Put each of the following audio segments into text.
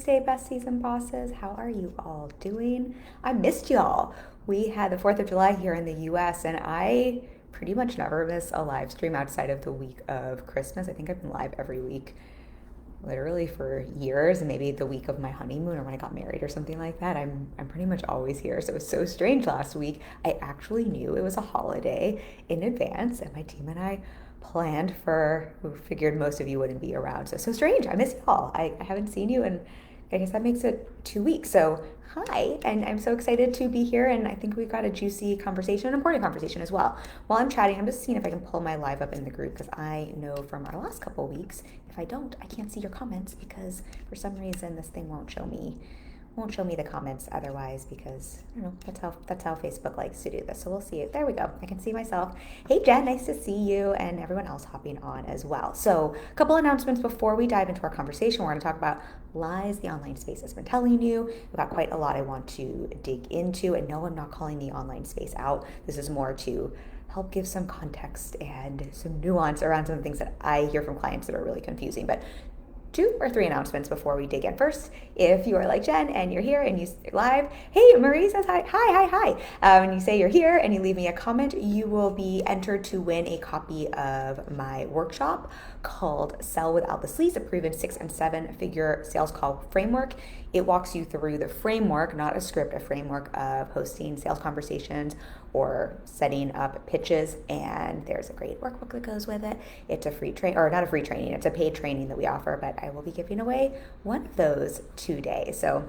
Tuesday, besties and bosses. How are you all doing? I missed y'all. We had the 4th of July here in the US, and I pretty much never miss a live stream outside of the week of Christmas. I think I've been live every week literally for years, and maybe the week of my honeymoon or when I got married or something like that. I'm pretty much always here. So it was so strange last week. I actually knew it was a holiday in advance, and my team and I planned for, we figured most of you wouldn't be around. So strange. I miss y'all. I haven't seen you, and I guess that makes it 2 weeks. So hi, and I'm so excited to be here, and I think we've got a juicy conversation, an important conversation as well. While I'm chatting, I'm just seeing if I can pull my live up in the group, because I know from our last couple weeks, if I don't, I can't see your comments because for some reason this thing won't show me the comments otherwise, because I don't know, that's how Facebook likes to do this. So we'll see it. There we go. I can see myself. Hey Jen, nice to see you, and everyone else hopping on as well. So a couple announcements before we dive into our conversation. We're going to talk about lies the online space has been telling you. We've got quite a lot I want to dig into, and no, I'm not calling the online space out. This is more to help give some context and some nuance around some of the things that I hear from clients that are really confusing. But 2 or 3 announcements before we dig in. First, if you are like Jen and you're here and you're live, hey, Marie says hi, hi. And you say you're here and you leave me a comment, you will be entered to win a copy of my workshop called Sell Without the Sleaze, a proven 6 and 7 figure sales call framework. It walks you through the framework, not a script, a framework of hosting sales conversations or setting up pitches. And there's a great workbook that goes with it. It's a free or not a free training, it's a paid training that we offer, but I will be giving away one of those today. So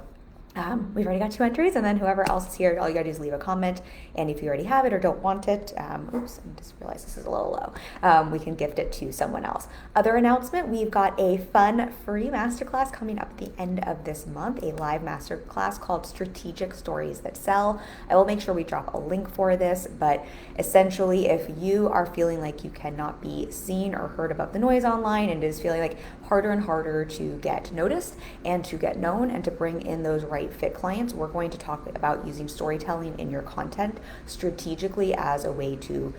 we've already got 2 entries, and then whoever else is here, all you gotta do is leave a comment, and if you already have it or don't want it, oops, I just realized this is a little low, we can gift it to someone else. Other announcement, we've got a fun free masterclass coming up at the end of this month, a live masterclass called Strategic Stories That Sell. I will make sure we drop a link for this, but essentially if you are feeling like you cannot be seen or heard about the noise online, and it is feeling like harder and harder to get noticed and to get known and to bring in those right fit clients, we're going to talk about using storytelling in your content strategically as a way to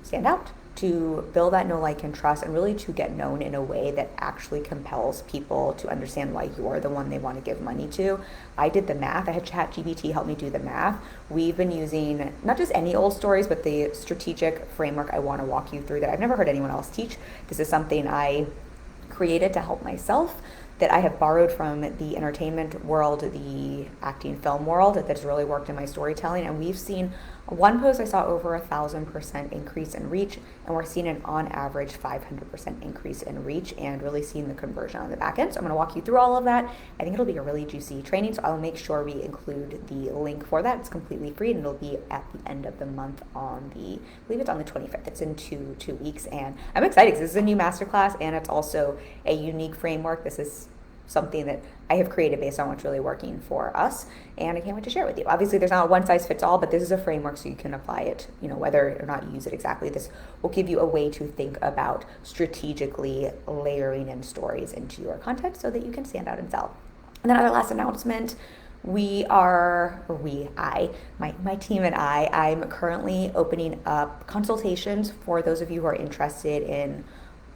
stand out, to build that know, like, and trust, and really to get known in a way that actually compels people to understand why you're the one they want to give money to. I did the math. I had ChatGPT help me do the math. We've been using not just any old stories, but the strategic framework I want to walk you through that I've never heard anyone else teach. This is something I created to help myself, that I have borrowed from the entertainment world, the acting film world, that's really worked in my storytelling. And we've seen one post I saw over 1,000% increase in reach, and we're seeing an on average 500% increase in reach, and really seeing the conversion on the back end. So I'm going to walk you through all of that. I think it'll be a really juicy training, so I'll make sure we include the link for that. It's completely free, and it'll be at the end of the month on I believe it's on the 25th. It's in two weeks, and I'm excited because this is a new masterclass, and it's also a unique framework. This is something that I have created based on what's really working for us, and I can't wait to share it with you. Obviously, there's not a one size fits all, but this is a framework so you can apply it, whether or not you use it exactly. This will give you a way to think about strategically layering in stories into your content so that you can stand out and sell. And then our last announcement, my team and I'm currently opening up consultations for those of you who are interested in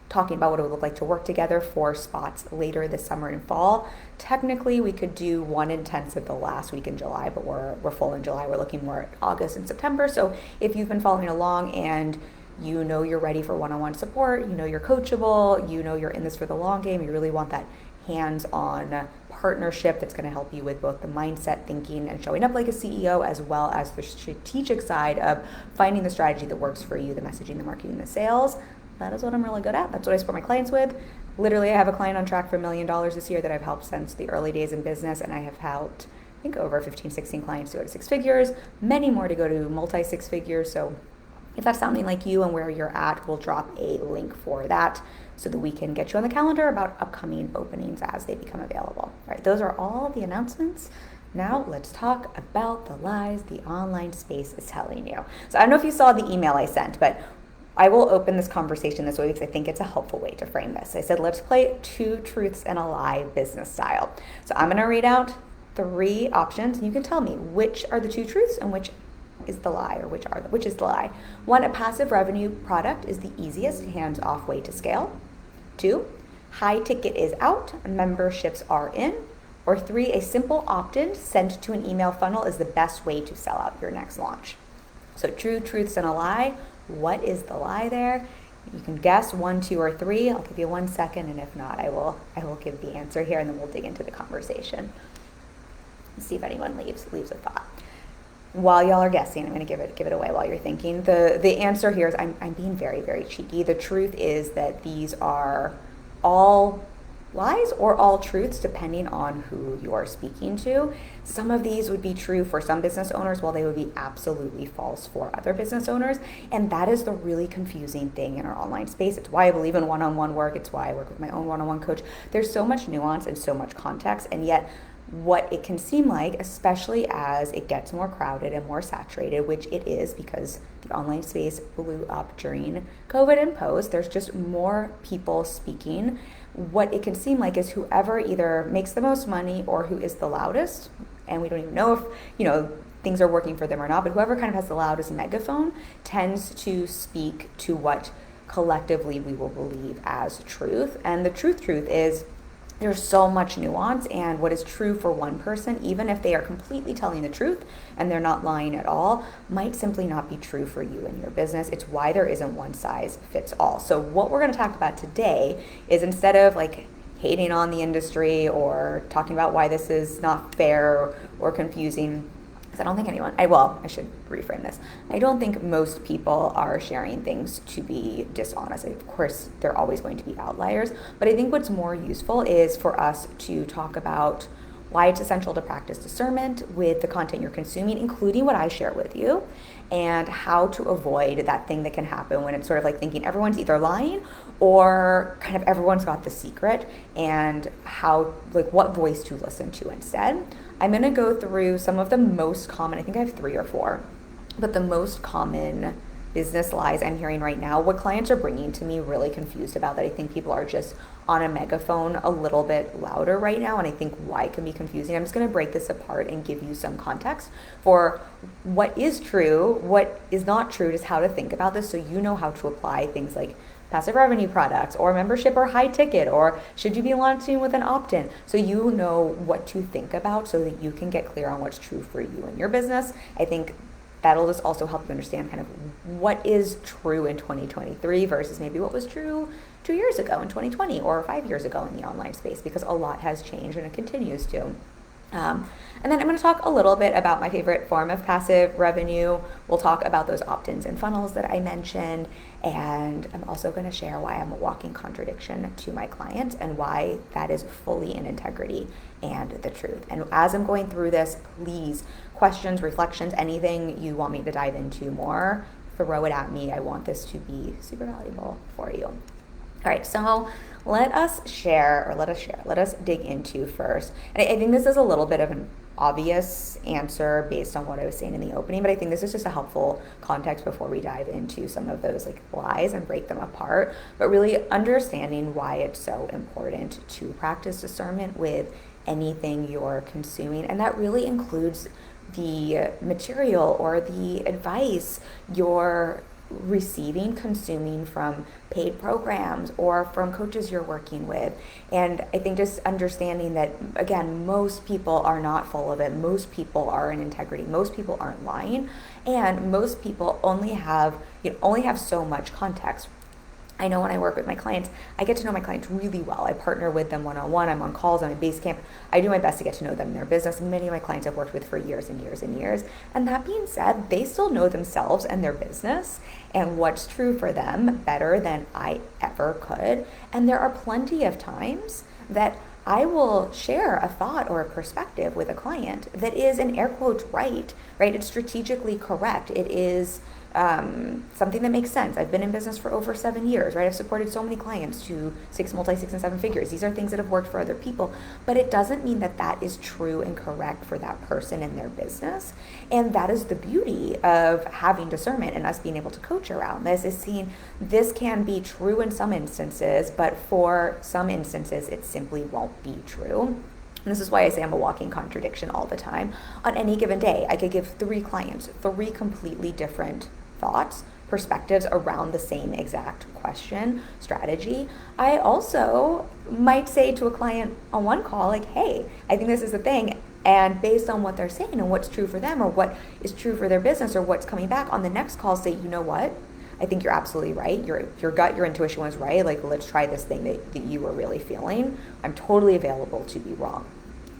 talking about what it would look like to work together for spots later this summer and fall. Technically, we could do 1/10 of the last week in July, but we're full in July. We're looking more at August and September. So if you've been following along and you're ready for one-on-one support, you're coachable, you're in this for the long game, you really want that hands-on partnership that's going to help you with both the mindset, thinking, and showing up like a CEO, as well as the strategic side of finding the strategy that works for you, the messaging, the marketing, the sales. That is what I'm really good at. That's what I support my clients with. Literally, I have a client on track for $1 million this year that I've helped since the early days in business, and I have helped, I think, over 15, 16 clients to go to 6 figures, many more to go to multi-6 figures. So if that's sounding like you and where you're at, we'll drop a link for that so that we can get you on the calendar about upcoming openings as they become available. All right, those are all the announcements. Now let's talk about the lies the online space is telling you. So I don't know if you saw the email I sent, but I will open this conversation this way because I think it's a helpful way to frame this. I said, let's play 2 truths and a lie business style. So I'm going to read out 3 options, and you can tell me which are the 2 truths and which is the lie, or which is the lie. 1, a passive revenue product is the easiest hands-off way to scale. 2, high ticket is out, memberships are in. Or 3, a simple opt-in sent to an email funnel is the best way to sell out your next launch. So true, truths, and a lie. What is the lie there? You can guess 1, 2, or 3. I'll give you 1 second, and if not, I will give the answer here, and then we'll dig into the conversation. Let's see if anyone leaves a thought. While y'all are guessing, I'm going to give it away while you're thinking. The answer here is I'm being very, very cheeky. The truth is that these are all lies or all truths depending on who you are speaking to. Some of these would be true for some business owners while they would be absolutely false for other business owners. And that is the really confusing thing in our online space. It's why I believe in one-on-one work. It's why I work with my own one-on-one coach. There's so much nuance and so much context, and yet what it can seem like, especially as it gets more crowded and more saturated, which it is because the online space blew up during COVID and post, there's just more people speaking. What it can seem like is whoever either makes the most money or who is the loudest, and we don't even know if, things are working for them or not, but whoever kind of has the loudest megaphone tends to speak to what collectively we will believe as truth. And the truth is, there's so much nuance, and what is true for one person, even if they are completely telling the truth and they're not lying at all, might simply not be true for you and your business. It's why there isn't one size fits all. So what we're going to talk about today is, instead of hating on the industry or talking about why this is not fair or confusing, I don't think I should reframe this. I don't think most people are sharing things to be dishonest. Of course, there are always going to be outliers, but I think what's more useful is for us to talk about why it's essential to practice discernment with the content you're consuming, including what I share with you, and how to avoid that thing that can happen when it's sort of thinking everyone's either lying or kind of everyone's got the secret, and how, what voice to listen to instead. I'm going to go through some of the most common, I think I have 3 or 4, but the most common business lies I'm hearing right now, what clients are bringing to me really confused about, that I think people are just on a megaphone a little bit louder right now, and I think why it can be confusing. I'm just going to break this apart and give you some context for what is true, what is not true, just how to think about this so you know how to apply things like passive revenue products or membership or high ticket, or should you be launching with an opt-in, so you know what to think about so that you can get clear on what's true for you and your business. I think that'll just also help you understand kind of what is true in 2023 versus maybe what was true 2 years ago in 2020 or 5 years ago in the online space, because a lot has changed and it continues to. And then I'm going to talk a little bit about my favorite form of passive revenue. We'll talk about those opt-ins and funnels that I mentioned. And I'm also going to share why I'm a walking contradiction to my clients and why that is fully in integrity and the truth. And as I'm going through this, please, questions, reflections, anything you want me to dive into more, throw it at me. I want this to be super valuable for you. All right, so let us dig into first. And I think this is a little bit of an obvious answer based on what I was saying in the opening, but I think this is just a helpful context before we dive into some of those lies and break them apart, but really understanding why it's so important to practice discernment with anything you're consuming. And that really includes the material or the advice you're receiving, consuming from paid programs or from coaches you're working with. And I think just understanding that, again, most people are not full of it. Most people are in integrity. Most people aren't lying. And most people only have so much context. I know when I work with my clients, I get to know my clients really well. I partner with them one-on-one. I'm on calls. I'm at Basecamp. I do my best to get to know them in their business. And many of my clients I've worked with for years and years and years. And that being said, they still know themselves and their business and what's true for them better than I ever could. And there are plenty of times that I will share a thought or a perspective with a client that is, in air quotes, right? It's strategically correct. It is something that makes sense. I've been in business for over 7 years, right? I've supported so many clients to multi 6 and 7 figures. These are things that have worked for other people, but it doesn't mean that that is true and correct for that person and their business. And that is the beauty of having discernment and us being able to coach around this, is seeing this can be true in some instances, but for some instances, it simply won't be true. And this is why I say I'm a walking contradiction all the time. On any given day, I could give 3 clients 3 completely different thoughts, perspectives around the same exact question, strategy. I also might say to a client on one call, like, hey, I think this is the thing. And based on what they're saying and what's true for them or what is true for their business or what's coming back on the next call, say, you know what? I think you're absolutely right. Your gut, your intuition was right. Like, let's try this thing that you were really feeling. I'm totally available to be wrong.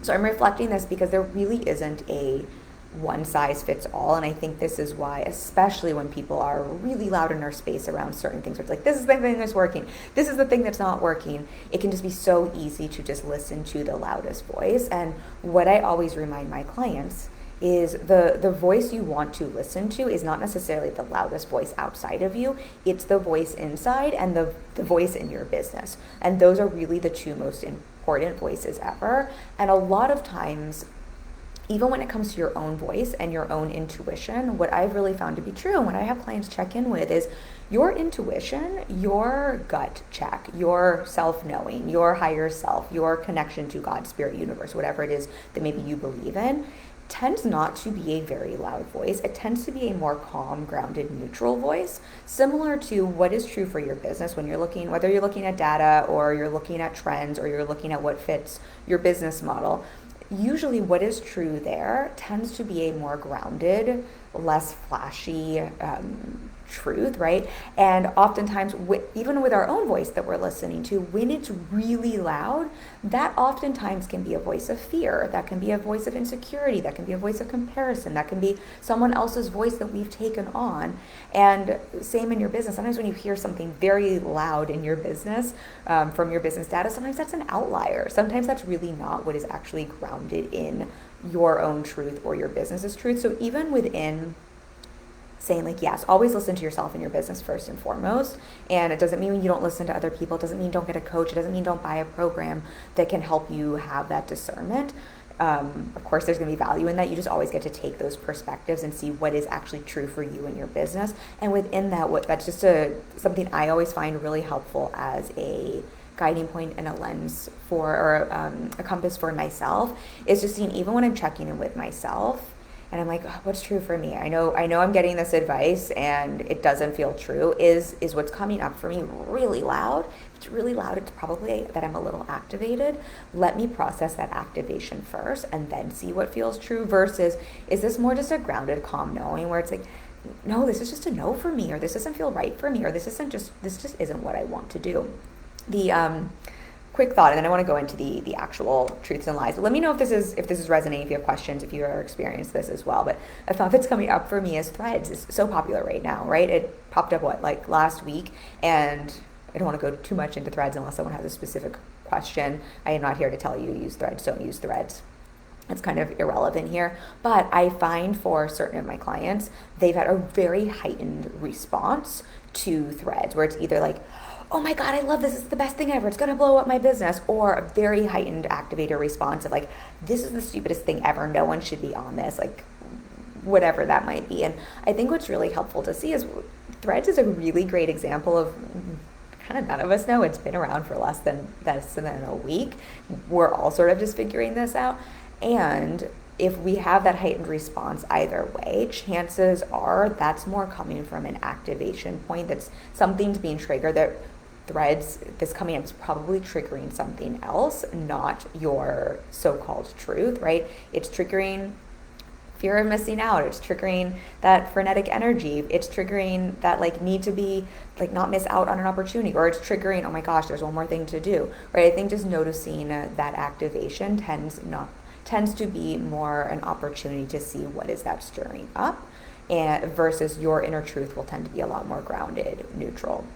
So I'm reflecting this because there really isn't a one size fits all. And I think this is why, especially when people are really loud in their space around certain things, where it's like, this is the thing that's working, this is the thing that's not working, it can just be so easy to just listen to the loudest voice. And what I always remind my clients is the voice you want to listen to is not necessarily the loudest voice outside of you. It's the voice inside and the voice in your business. And those are really the two most important voices ever. And a lot of times, even when it comes to your own voice and your own intuition, what I've really found to be true, and what I have clients check in with, is your intuition, your gut check, your self-knowing, your higher self, your connection to God, spirit, universe, whatever it is that maybe you believe in, tends not to be a very loud voice. It tends to be a more calm, grounded, neutral voice, similar to what is true for your business when you're looking, whether you're looking at data or you're looking at trends or you're looking at what fits your business model. Usually what is true there tends to be a more grounded, less flashy truth, right? And oftentimes, even with our own voice that we're listening to, when it's really loud, that oftentimes can be a voice of fear, that can be a voice of insecurity, that can be a voice of comparison, that can be someone else's voice that we've taken on. And same in your business. Sometimes when you hear something very loud in your business, from your business data, sometimes that's an outlier. Sometimes that's really not what is actually grounded in your own truth or your business's truth. So even within saying, like, yes, always listen to yourself and your business first and foremost. And it doesn't mean you don't listen to other people. It doesn't mean don't get a coach. It doesn't mean don't buy a program that can help you have that discernment. Of course, there's going to be value in that. You just always get to take those perspectives and see what is actually true for you and your business. And within that, that's just something I always find really helpful as a guiding point and a lens for, or a compass for myself, is just seeing, even when I'm checking in with myself, and I'm like, oh, what's true for me? I know I'm getting this advice and it doesn't feel true. Is what's coming up for me really loud? If it's really loud, it's probably that I'm a little activated. Let me process that activation first and then see what feels true, versus is this more just a grounded, calm knowing where it's like, no, this is just a no for me, or this doesn't feel right for me, or this just isn't what I want to do. The quick thought, and then I want to go into the actual truths and lies. But let me know if this is resonating, if you have questions, if you ever experienced this as well. But a thought that's coming up for me is Threads is so popular right now, right? It popped up like last week, and I don't want to go too much into Threads unless someone has a specific question. I am not here to tell you use Threads, don't use Threads. It's kind of irrelevant here. But I find for certain of my clients, they've had a very heightened response to Threads, where it's either like, oh my God, I love this. It's the best thing ever. It's going to blow up my business. Or a very heightened activator response of like, this is the stupidest thing ever. No one should be on this. Like, whatever that might be. And I think what's really helpful to see is Threads is a really great example of, kind of none of us know. It's been around for less than a week. We're all sort of just figuring this out. And if we have that heightened response either way, chances are that's more coming from an activation point. That's something's being triggered. That Threads, this coming up, is probably triggering something else, not your so-called truth, right? It's triggering fear of missing out. It's triggering that frenetic energy. It's triggering that like need to be like not miss out on an opportunity, or it's triggering, oh my gosh, there's one more thing to do, right? I think just noticing that activation tends to be more an opportunity to see what is that stirring up, and versus your inner truth will tend to be a lot more grounded, neutral.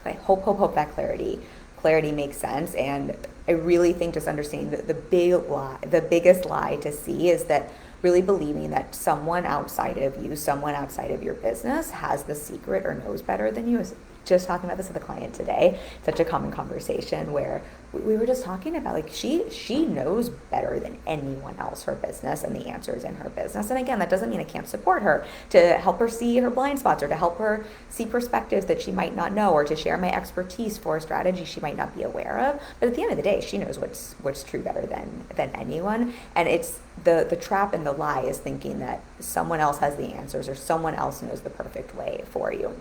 I hope that clarity makes sense. And I really think just understanding that the biggest lie to see is that really believing that someone outside of you, someone outside of your business has the secret or knows better than you. I was just talking about this with a client today. Such a common conversation where we were just talking about like she knows better than anyone else her business and the answers in her business. And again, that doesn't mean I can't support her, to help her see her blind spots, or to help her see perspectives that she might not know, or to share my expertise for a strategy she might not be aware of. But at the end of the day, she knows what's true better than anyone. And it's the trap and the lie is thinking that someone else has the answers or someone else knows the perfect way for you.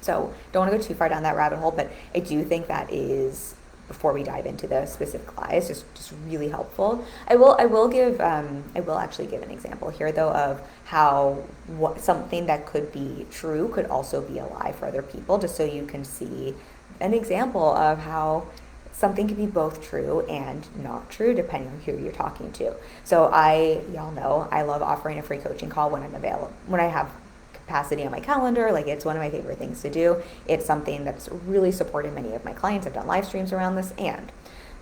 So don't want to go too far down that rabbit hole, but I do think that is, before we dive into the specific lies, just really helpful. I will actually give an example here though of how something that could be true could also be a lie for other people, just so you can see an example of how something can be both true and not true depending on who you're talking to. So y'all know I love offering a free coaching call when I'm available, when I have capacity on my calendar. Like, it's one of my favorite things to do. It's something that's really supported many of my clients. I've done live streams around this, and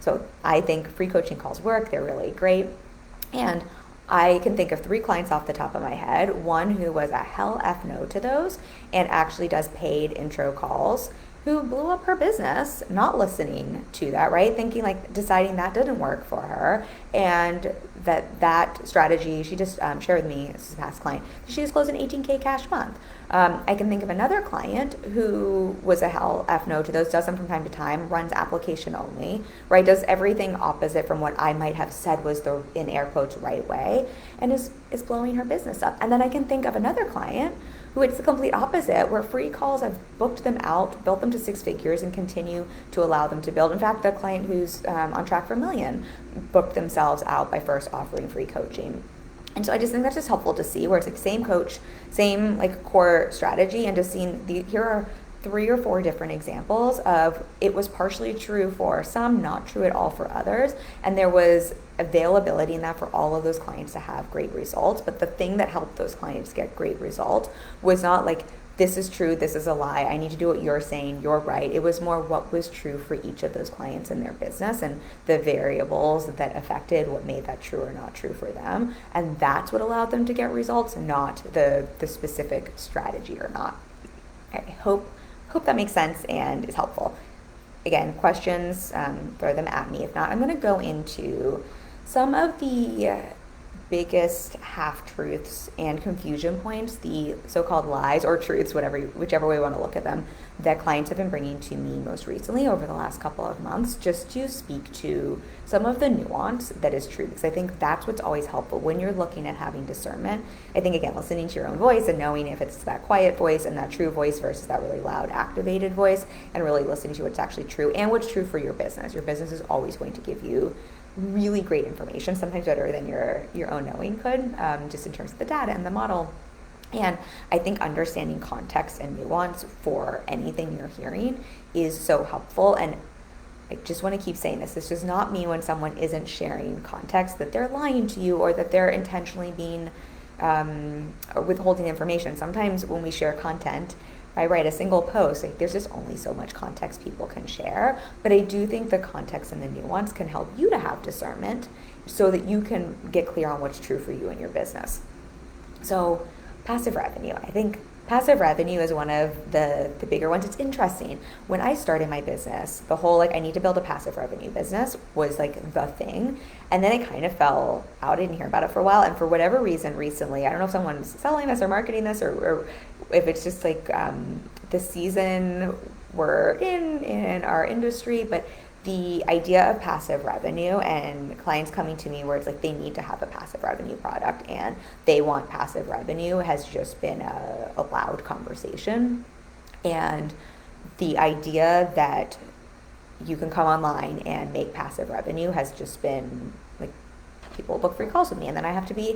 so I think free coaching calls work. They're really great. And I can think of 3 clients off the top of my head. One who was a hell F no to those and actually does paid intro calls, who blew up her business, not listening to that, right? Thinking, like, deciding that didn't work for her, and that strategy, she just shared with me, this is a past client, she just closed an $18K cash month. I can think of another client who was a hell F no to those, does them from time to time, runs application only, right? Does everything opposite from what I might have said was the, in air quotes, right way, and is blowing her business up. And then I can think of another client who it's the complete opposite, where free calls, I've booked them out, built them to 6 figures, and continue to allow them to build. In fact, the client who's on track for $1 million booked themselves out by first offering free coaching. And so I just think that's just helpful to see, where it's like same coach, same like core strategy, and just seeing here are 3 or 4 different examples of it was partially true for some, not true at all for others, and there was availability in that for all of those clients to have great results. But the thing that helped those clients get great results was not like, this is true, this is a lie, I need to do what you're saying, you're right. It was more what was true for each of those clients in their business and the variables that affected what made that true or not true for them. And that's what allowed them to get results, not the specific strategy or not. I hope that makes sense and is helpful. Again, questions, throw them at me. If not, I'm going to go into some of the biggest half-truths and confusion points, the so-called lies or truths, whichever way you want to look at them, that clients have been bringing to me most recently over the last couple of months, just to speak to some of the nuance that is true, because I think that's what's always helpful when you're looking at having discernment. I think, again, listening to your own voice and knowing if it's that quiet voice and that true voice versus that really loud activated voice, and really listening to what's actually true and what's true for your business. Your business is always going to give you really great information, sometimes better than your own knowing could, just in terms of the data and the model. And I think understanding context and nuance for anything you're hearing is so helpful. And I just want to keep saying this does not mean when someone isn't sharing context that they're lying to you or that they're intentionally being or withholding information. Sometimes when we share content, I write a single post, like, there's just only so much context people can share. But I do think the context and the nuance can help you to have discernment so that you can get clear on what's true for you in your business. So passive revenue. I think passive revenue is one of the bigger ones. It's interesting. When I started my business, the whole, like, I need to build a passive revenue business was like the thing. And then it kind of fell out. I didn't hear about it for a while. And for whatever reason recently, I don't know if someone's selling this or marketing this or if it's just like the season we're in our industry, but the idea of passive revenue and clients coming to me where it's like they need to have a passive revenue product and they want passive revenue has just been a loud conversation. And the idea that you can come online and make passive revenue has just been like, people book free calls with me, and then I have to be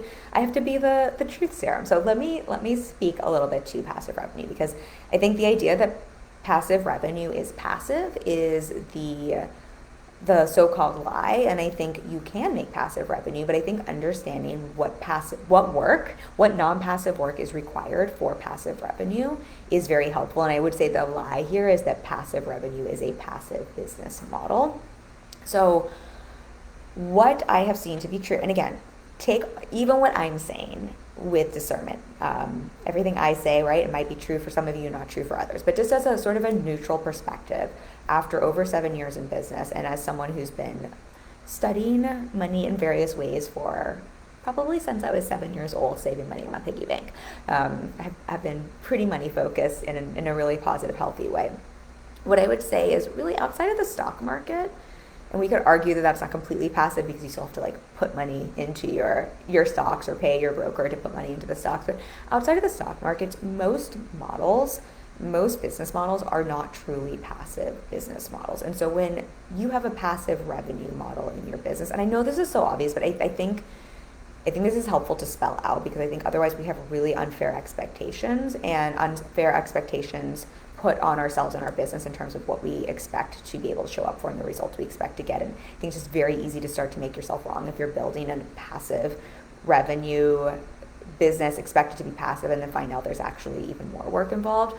the truth serum. So let me speak a little bit to passive revenue, because I think the idea that passive revenue is passive is the so-called lie. And I think you can make passive revenue, but I think understanding what non-passive work is required for passive revenue is very helpful. And I would say the lie here is that passive revenue is a passive business model. So what I have seen to be true, and again, take even what I'm saying with discernment. Everything I say, right, it might be true for some of you, not true for others, but just as a sort of a neutral perspective, after over 7 years in business, and as someone who's been studying money in various ways for probably since I was 7 years old, saving money in my piggy bank, I've been pretty money focused in a really positive, healthy way. What I would say is really outside of the stock market, And we could argue that that's not completely passive because you still have to like put money into your stocks or pay your broker to put money into the stocks. But outside of the stock markets, most business models are not truly passive business models. And so when you have a passive revenue model in your business, and I know this is so obvious, but I think this is helpful to spell out, because I think otherwise we have really unfair expectations, and unfair expectations put on ourselves and our business in terms of what we expect to be able to show up for and the results we expect to get. And I think it's just very easy to start to make yourself wrong if you're building a passive revenue business, expect it to be passive, and then find out there's actually even more work involved.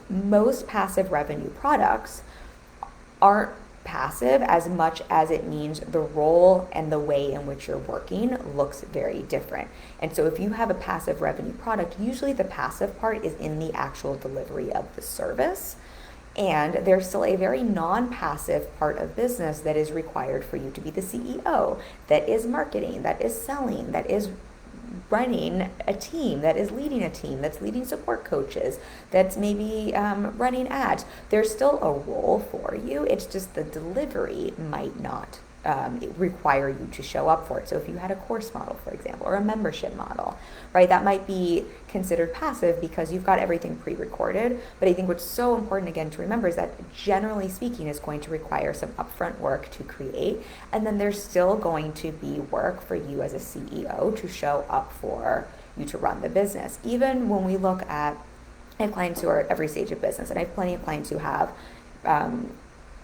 Most passive revenue products aren't passive as much as it means the role and the way in which you're working looks very different. And so if you have a passive revenue product, usually the passive part is in the actual delivery of the service. And there's still a very non-passive part of business that is required for you to be the CEO, that is marketing, that is selling, that is running a team, that is leading a team, that's leading support coaches, that's maybe running ads. There's still a role for you. It's just the delivery might not require you to show up for it. So if you had a course model, for example, or a membership model, right, that might be considered passive because you've got everything pre-recorded. But I think what's so important, again, to remember is that generally speaking is going to require some upfront work to create. And then there's still going to be work for you as a CEO to show up for you to run the business. Even when we look at, I have clients who are at every stage of business, and I have plenty of clients who have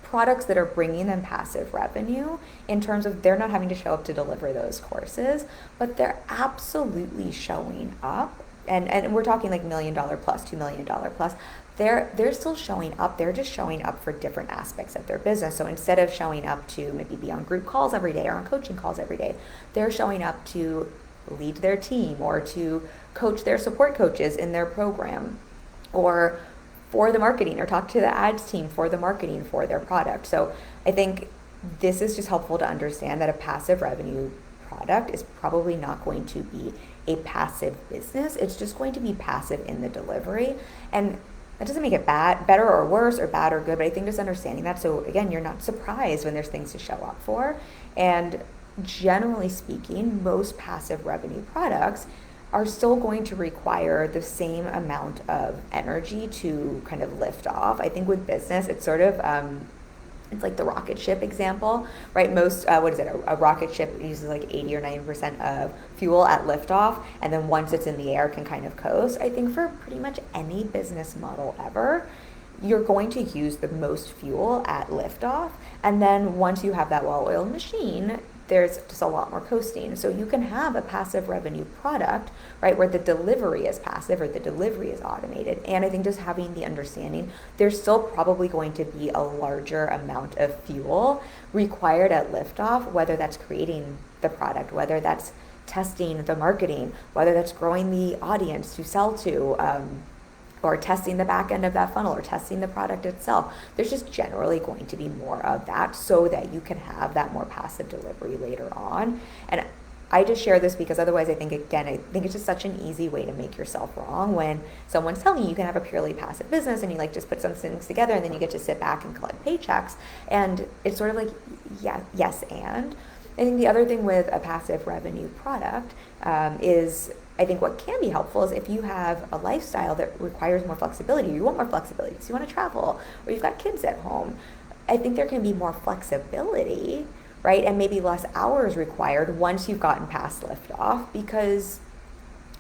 products that are bringing them passive revenue in terms of they're not having to show up to deliver those courses, but they're absolutely showing up. And we're talking like $1 million plus, $2 million plus. They're still showing up. They're just showing up for different aspects of their business. So instead of showing up to maybe be on group calls every day or on coaching calls every day, they're showing up to lead their team or to coach their support coaches in their program, or for the marketing, or talk to the ads team for the marketing for their product. So I think this is just helpful to understand that a passive revenue product is probably not going to be a passive business. It's just going to be passive in the delivery. And that doesn't make it better or worse, or bad or good, but I think just understanding that. So again, you're not surprised when there's things to show up for. And generally speaking, most passive revenue products are still going to require the same amount of energy to kind of lift off. I think with business, it's sort of, it's like the rocket ship example, right? Most, a rocket ship uses like 80 or 90% of fuel at liftoff, and then once it's in the air can kind of coast. I think for pretty much any business model ever, you're going to use the most fuel at liftoff, and then once you have that well-oiled machine, there's just a lot more coasting. So you can have a passive revenue product, right, where the delivery is passive or the delivery is automated. And I think just having the understanding, there's still probably going to be a larger amount of fuel required at liftoff, whether that's creating the product, whether that's testing the marketing, whether that's growing the audience to sell to, or testing the back end of that funnel, or testing the product itself. There's just generally going to be more of that so that you can have that more passive delivery later on. And I just share this because otherwise I think it's just such an easy way to make yourself wrong when someone's telling you can have a purely passive business and you like just put some things together and then you get to sit back and collect paychecks. And it's sort of like, yeah, yes, and I think the other thing with a passive revenue product is, I think what can be helpful is if you have a lifestyle that requires more flexibility, you want more flexibility because you want to travel, or you've got kids at home. I think there can be more flexibility, right? And maybe less hours required once you've gotten past liftoff, because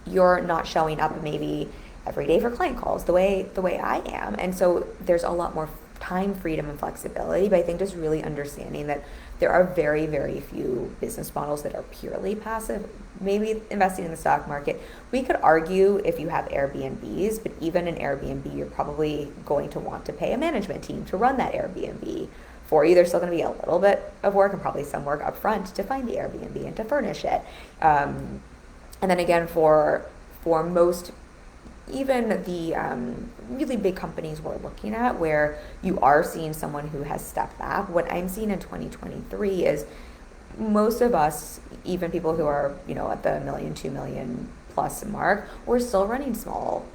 you're not showing up maybe every day for client calls the way I am. And so there's a lot more time freedom and flexibility. But I think just really understanding that there are very, very few business models that are purely passive. Maybe investing in the stock market. We could argue if you have Airbnbs, but even in Airbnb, you're probably going to want to pay a management team to run that Airbnb for you. There's still going to be a little bit of work and probably some work up front to find the Airbnb and to furnish it. And then again, for most, even the really big companies we're looking at where you are seeing someone who has stepped back, what I'm seeing in 2023 is most of us, even people who are, at the $1 million, $2 million plus mark, we're still running small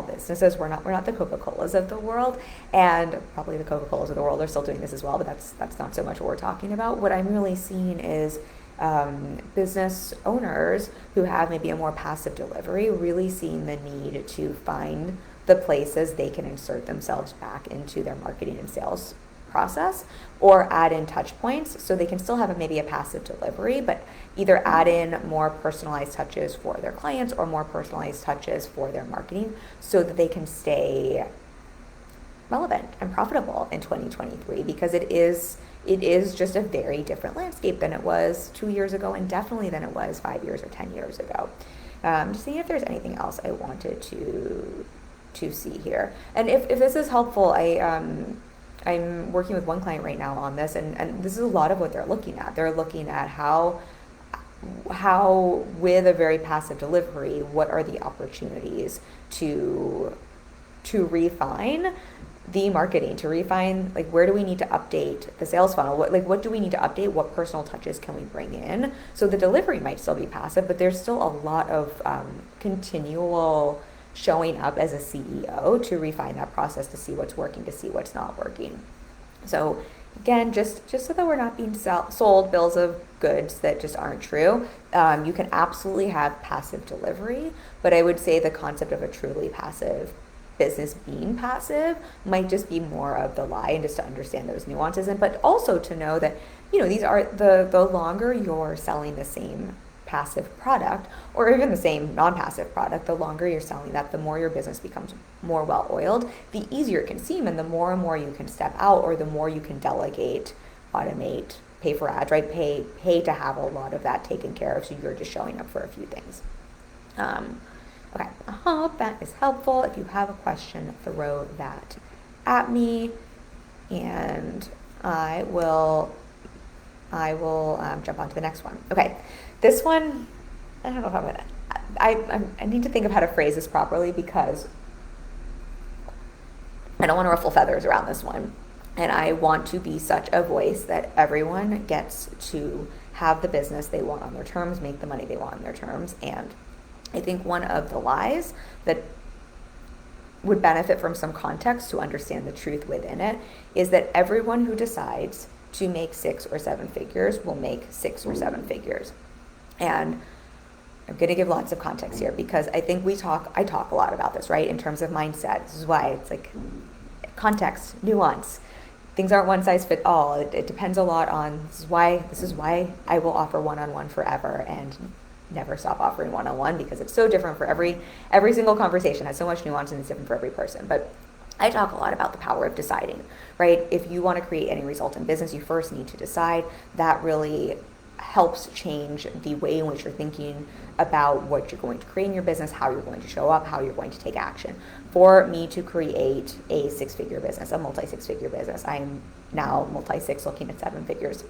businesses. We're not the Coca-Colas of the world, and probably the Coca-Colas of the world are still doing this as well, but that's not so much what we're talking about. What I'm really seeing is business owners who have maybe a more passive delivery really seeing the need to find the places they can insert themselves back into their marketing and sales process, or add in touch points so they can still have maybe a passive delivery, but either add in more personalized touches for their clients or more personalized touches for their marketing so that they can stay relevant and profitable in 2023, because it is just a very different landscape than it was 2 years ago, and definitely than it was 5 years or 10 years ago. Just seeing if there's anything else I wanted to see here. And if this is helpful, I'm working with one client right now on this, and this is a lot of what they're looking at. They're looking at how with a very passive delivery, what are the opportunities to refine the marketing, to refine, like, where do we need to update the sales funnel? What do we need to update? What personal touches can we bring in? So the delivery might still be passive, but there's still a lot of continual showing up as a CEO to refine that process, to see what's working, to see what's not working. So again, just so that we're not being sold bills of goods that just aren't true, you can absolutely have passive delivery, but I would say the concept of a truly passive business being passive might just be more of the lie, and just to understand those nuances, and but also to know that, these are the longer you're selling the same passive product, or even the same non-passive product, the longer you're selling that, the more your business becomes more well-oiled, the easier it can seem, and the more and more you can step out, or the more you can delegate, automate, pay for ads, right? Pay to have a lot of that taken care of, so you're just showing up for a few things. Okay, I hope that is helpful. If you have a question, throw that at me, and I will jump on to the next one. Okay, this one, I don't know if I'm gonna, I need to think of how to phrase this properly, because I don't want to ruffle feathers around this one, and I want to be such a voice that everyone gets to have the business they want on their terms, make the money they want on their terms. And I think one of the lies that would benefit from some context to understand the truth within it is that everyone who decides to make 6 or 7 figures will make 6 or 7 figures. And I'm going to give lots of context here, because I think I talk a lot about this, right? In terms of mindset. This is why it's like context, nuance. Things aren't one size fit all. It depends a lot on, this is why I will offer one-on-one forever and never stop offering one-on-one, because it's so different for every single conversation has so much nuance, and it's different for every person. But I talk a lot about the power of deciding, right? If you want to create any result in business, you first need to decide. That really helps change the way in which you're thinking about what you're going to create in your business, how you're going to show up, how you're going to take action. For me to create a 6-figure business, a multi-6-figure business, I'm now multi-6, looking at 7 figures.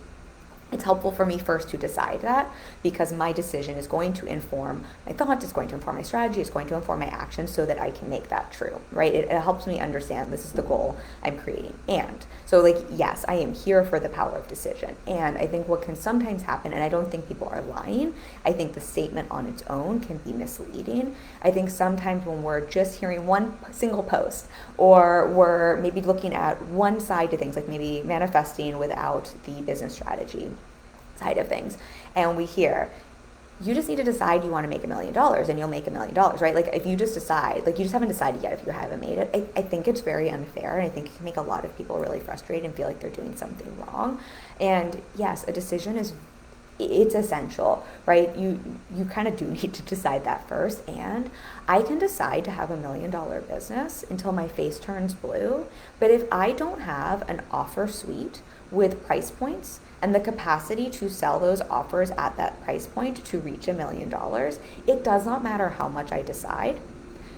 It's helpful for me first to decide that, because my decision is going to inform my thought, it's going to inform my strategy, it's going to inform my actions, so that I can make that true, right? It helps me understand this is the goal I'm creating. And so, yes, I am here for the power of decision. And I think what can sometimes happen, and I don't think people are lying, I think the statement on its own can be misleading. I think sometimes when we're just hearing one single post, or we're maybe looking at one side to things, like maybe manifesting without the business strategy side of things, and we hear, you just need to decide you want to make $1 million and you'll make $1 million, right? Like, if you just decide, you just haven't decided yet if you haven't made it, I think it's very unfair, and I think it can make a lot of people really frustrated and feel like they're doing something wrong. And yes, a decision it's essential, right? You kind of do need to decide that first. And I can decide to have $1 million business until my face turns blue, but if I don't have an offer suite with price points and the capacity to sell those offers at that price point to reach $1 million, it does not matter how much I decide,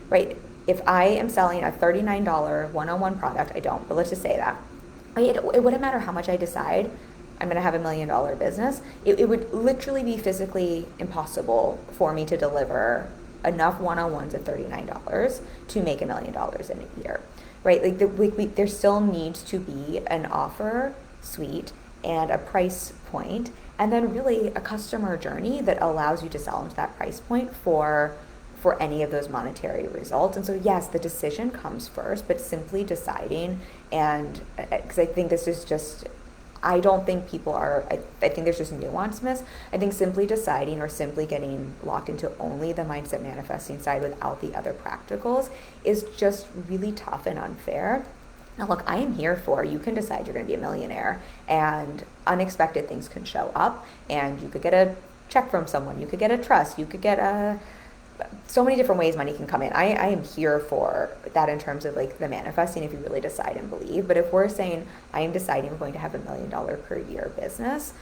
right? If I am selling a $39 one-on-one product, I don't, but let's just say that, it wouldn't matter how much I decide I'm going to have $1 million business. It would literally be physically impossible for me to deliver enough one-on-ones at $39 to make $1 million in a year, right? There still needs to be an offer suite and a price point, and then really a customer journey that allows you to sell into that price point for for any of those monetary results. And so yes, the decision comes first, but simply deciding, and because I think this is just, I don't think people are, I think there's just nuance miss. I think simply deciding or simply getting locked into only the mindset manifesting side without the other practicals is just really tough and unfair. Now, look, I am here for, you can decide you're going to be a millionaire and unexpected things can show up, and you could get a check from someone, you could get a trust, you could get so many different ways money can come in. I am here for that in terms of like the manifesting if you really decide and believe. But if we're saying I am deciding I'm going to have $1 million per year business,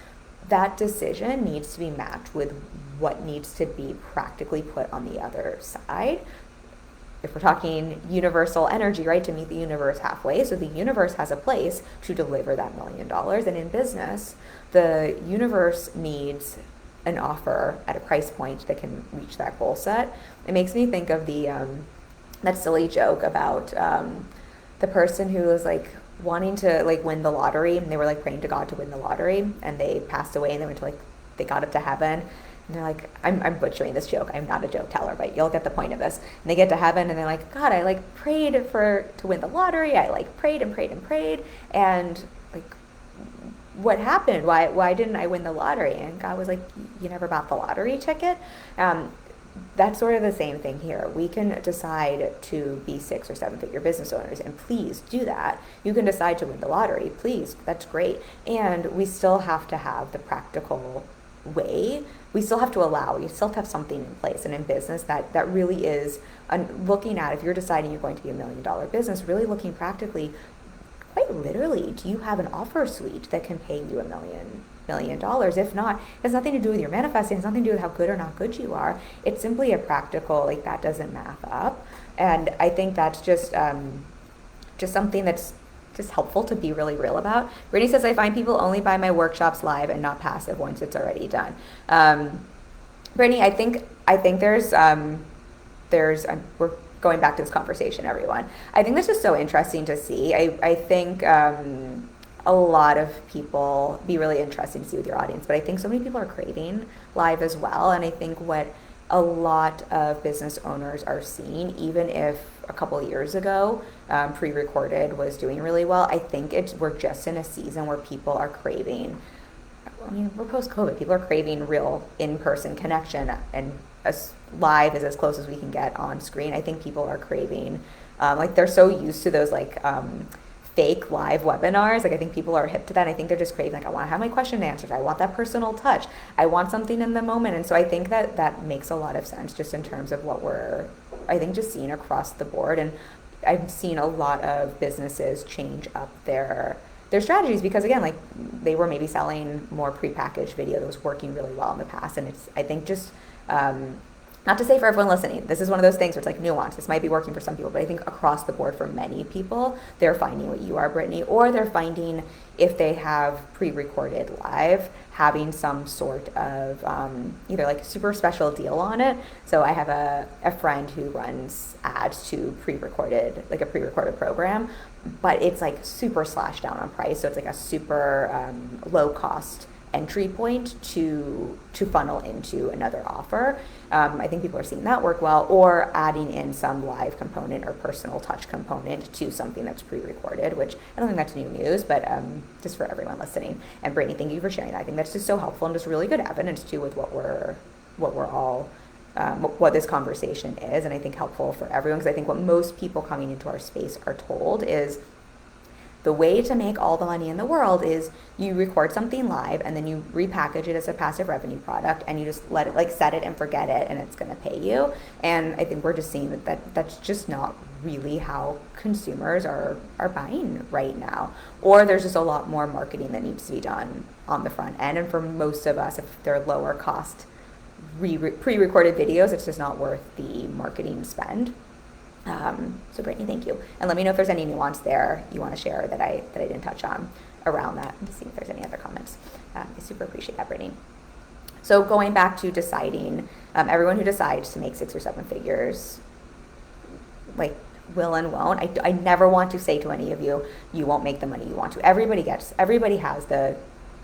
that decision needs to be matched with what needs to be practically put on the other side. If we're talking universal energy, right, to meet the universe halfway. So the universe has a place to deliver that $1 million. And in business, the universe needs an offer at a price point that can reach that goal set. It makes me think of the that silly joke about the person who was like wanting to like win the lottery, and they were like praying to God to win the lottery, and they passed away, and they went to like, they got up to heaven, and they're like, I'm butchering this joke, I'm not a joke teller, but you'll get the point of this. And they get to heaven and they're like, God, I like prayed to win the lottery, I like prayed and prayed and prayed, and like, what happened? Why didn't I win the lottery? And God was like, you never bought the lottery ticket? That's sort of the same thing here. We can decide to be 6 or 7 figure business owners, and please do that. You can decide to win the lottery, please, that's great. And we still have to have the practical way. We still have to allow, you still have to have something in place. And in business, that really is looking at, if you're deciding you're going to be $1 million business, really looking practically, quite literally, do you have an offer suite that can pay you $1 million? If not, it has nothing to do with your manifesting. It has nothing to do with how good or not good you are. It's simply a practical, like, that doesn't math up. And I think that's just something that's just helpful to be really real about. Brittany says, I find people only buy my workshops live and not passive once it's already done. Brittany, I think we're going back to this conversation, everyone. I think this is so interesting to see. I think a lot of people, be really interesting to see with your audience, but I think so many people are craving live as well. And I think what a lot of business owners are seeing, even if a couple of years ago pre-recorded was doing really well, I think we're just in a season where people are craving, I mean, we're post-COVID, people are craving real in-person connection, and live is as close as we can get on screen. I think people are craving, like, they're so used to those like fake live webinars. Like, I think people are hip to that. I think they're just craving, like, I want to have my question answered. I want that personal touch. I want something in the moment. And so I think that makes a lot of sense just in terms of what we're, I think, just seeing across the board. And I've seen a lot of businesses change up their strategies because, again, like, they were maybe selling more prepackaged video that was working really well in the past. And it's, I think, just not to say for everyone listening, this is one of those things where it's like nuance. This might be working for some people, but I think across the board for many people, they're finding what you are, Brittany, or they're finding, if they have pre-recorded live, having some sort of either like a super special deal on it. So I have a friend who runs ads to pre-recorded program, but it's like super slashed down on price. So it's like a super low cost entry point to funnel into another offer. I think people are seeing that work well, or adding in some live component or personal touch component to something that's pre-recorded, which I don't think that's new news, but just for everyone listening. And Brittany, thank you for sharing that. I think that's just so helpful and just really good evidence too with what we're all what this conversation is, and I think helpful for everyone, because I think what most people coming into our space are told is the way to make all the money in the world is you record something live and then you repackage it as a passive revenue product and you just let it, like, set it and forget it, and it's going to pay you. And I think we're just seeing that's just not really how consumers are buying right now. Or there's just a lot more marketing that needs to be done on the front end. And for most of us, if they're lower cost pre-recorded videos, it's just not worth the marketing spend. So Brittany, thank you. And let me know if there's any nuance there you want to share that I didn't touch on around that, and see if there's any other comments. I super appreciate that, Brittany. So going back to deciding, everyone who decides to make 6 or 7 figures, like, will and won't, I never want to say to any of you, you won't make the money you want to. Everybody has the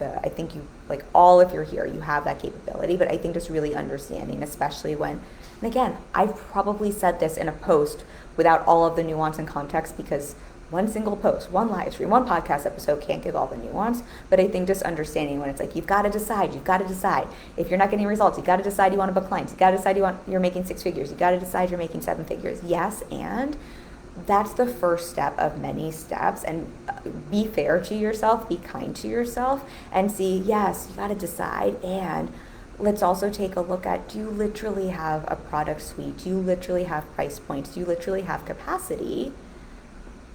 I think you, like, all, if you're here, you have that capability, but I think just really understanding, especially when, and again, I've probably said this in a post without all of the nuance and context, because one single post, one live stream, one podcast episode can't give all the nuance. But I think just understanding when it's like, you've got to decide. If you're not getting results, you've got to decide you want to book clients. You've got to decide you're making 6 figures. You've got to decide you're making 7 figures. Yes, and that's the first step of many steps. And be fair to yourself, be kind to yourself, and see, yes, you got to decide. And let's also take a look at, do you literally have a product suite? Do you literally have price points? Do you literally have capacity?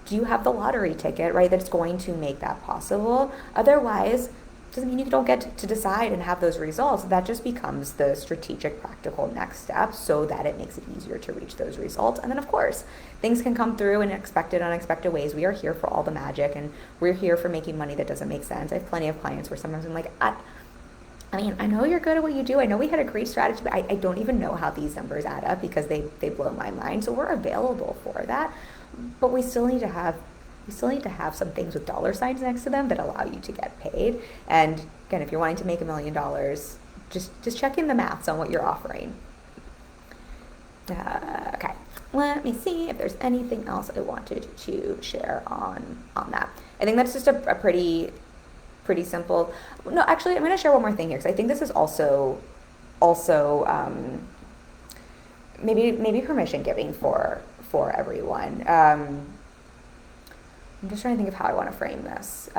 Do you have the lottery ticket, right, that's going to make that possible? Otherwise, doesn't mean you don't get to decide and have those results. That just becomes the strategic, practical next step, so that it makes it easier to reach those results. And then, of course, things can come through in expected, unexpected ways. We are here for all the magic, and we're here for making money that doesn't make sense. I have plenty of clients where sometimes I'm like, I mean, I know you're good at what you do. I know we had a great strategy, but I don't even know how these numbers add up, because they blow my mind. So we're available for that. But we still need to have some things with dollar signs next to them that allow you to get paid. And again, if you're wanting to make $1 million, just checking the maths on what you're offering. Okay, let me see if there's anything else I wanted to share on that. I think that's just a pretty simple. No, actually, I'm going to share one more thing here, because I think this is also maybe permission giving for everyone. I'm just trying to think of how I want to frame this.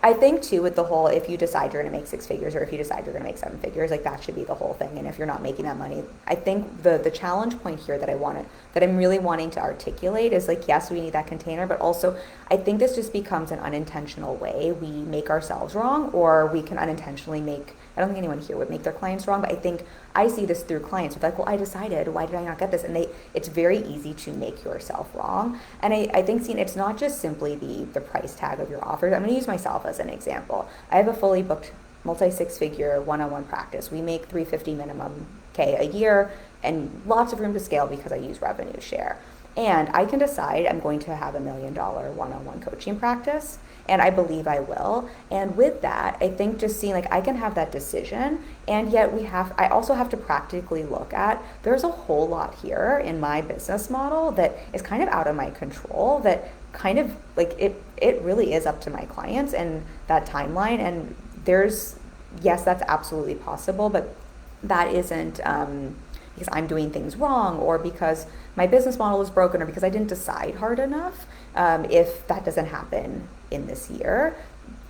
I think too, with the whole, if you decide you're going to make 6 figures, or if you decide you're going to make 7 figures, like, that should be the whole thing. And if you're not making that money, I think the challenge point here that I'm really wanting to articulate is, like, yes, we need that container, but also I think this just becomes an unintentional way we make ourselves wrong, or we can unintentionally make, I don't think anyone here would make their clients wrong, but I think I see this through clients with, like, well, I decided, why did I not get this? And it's very easy to make yourself wrong. And I think, it's not just simply the price tag of your offers. I'm going to use myself as an example. I have a fully booked multi-6-figure one-on-one practice. We make $350 minimum K a year, and lots of room to scale because I use revenue share. And I can decide I'm going to have $1 million one-on-one coaching practice, and I believe I will. And with that, I think just seeing, like, I can have that decision, and yet I also have to practically look at, there's a whole lot here in my business model that is kind of out of my control, that kind of, like, it really is up to my clients and that timeline. And yes, that's absolutely possible, but that isn't because I'm doing things wrong, or because my business model is broken, or because I didn't decide hard enough. If that doesn't happen in this year,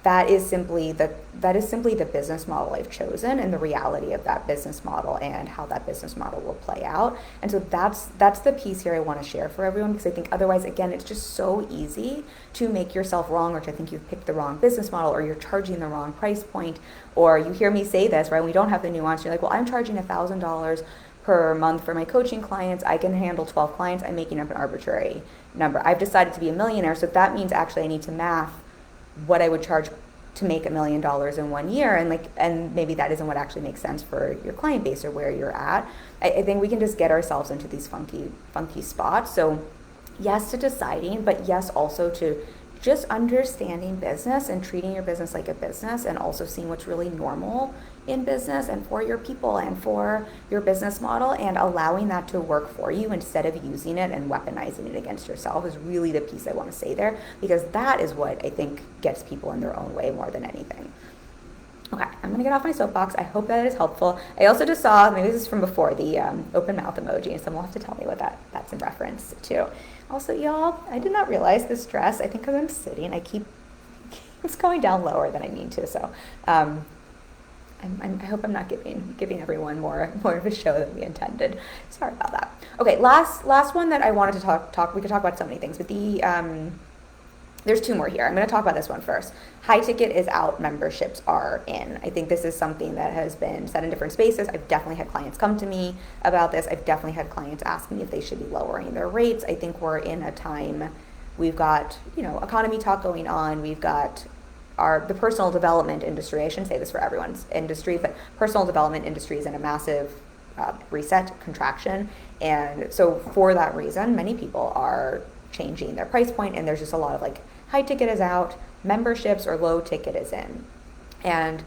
that is simply the business model I've chosen, and the reality of that business model and how that business model will play out. And so that's the piece here I want to share for everyone, because I think otherwise, again, it's just so easy to make yourself wrong, or to think you've picked the wrong business model, or you're charging the wrong price point, or you hear me say this, right? We don't have the nuance. You're like, well, I'm charging $1,000 per month for my coaching clients. I can handle 12 clients. I'm making up an arbitrary number. I've decided to be a millionaire, so that means actually I need to math what I would charge to make $1 million in 1 year, and maybe that isn't what actually makes sense for your client base or where you're at. I think we can just get ourselves into these funky spots. So yes to deciding, but yes also to just understanding business and treating your business like a business, and also seeing what's really normal in business and for your people and for your business model, and allowing that to work for you instead of using it and weaponizing it against yourself is really the piece I want to say there, because that is what I think gets people in their own way more than anything. Okay, I'm going to get off my soapbox. I hope that is helpful. I also just saw, maybe this is from before, the open mouth emoji, and someone will have to tell me what that's in reference to. Also, y'all, I did not realize this dress, I think because I'm sitting, it's going down lower than I mean to, so I hope I'm not giving everyone more of a show than we intended. Sorry about that. Okay, last one that I wanted to talk. We could talk about so many things, but there's 2 more here. I'm going to talk about this one first. High ticket is out, memberships are in. I think this is something that has been said in different spaces. I've definitely had clients come to me about this. I've definitely had clients ask me if they should be lowering their rates. I think we're in a time, we've got, economy talk going on. We've got the personal development industry. I shouldn't say this for everyone's industry, but personal development industry is in a massive reset, contraction. And so for that reason, many people are changing their price point, and there's just a lot of high ticket is out, memberships or low ticket is in. And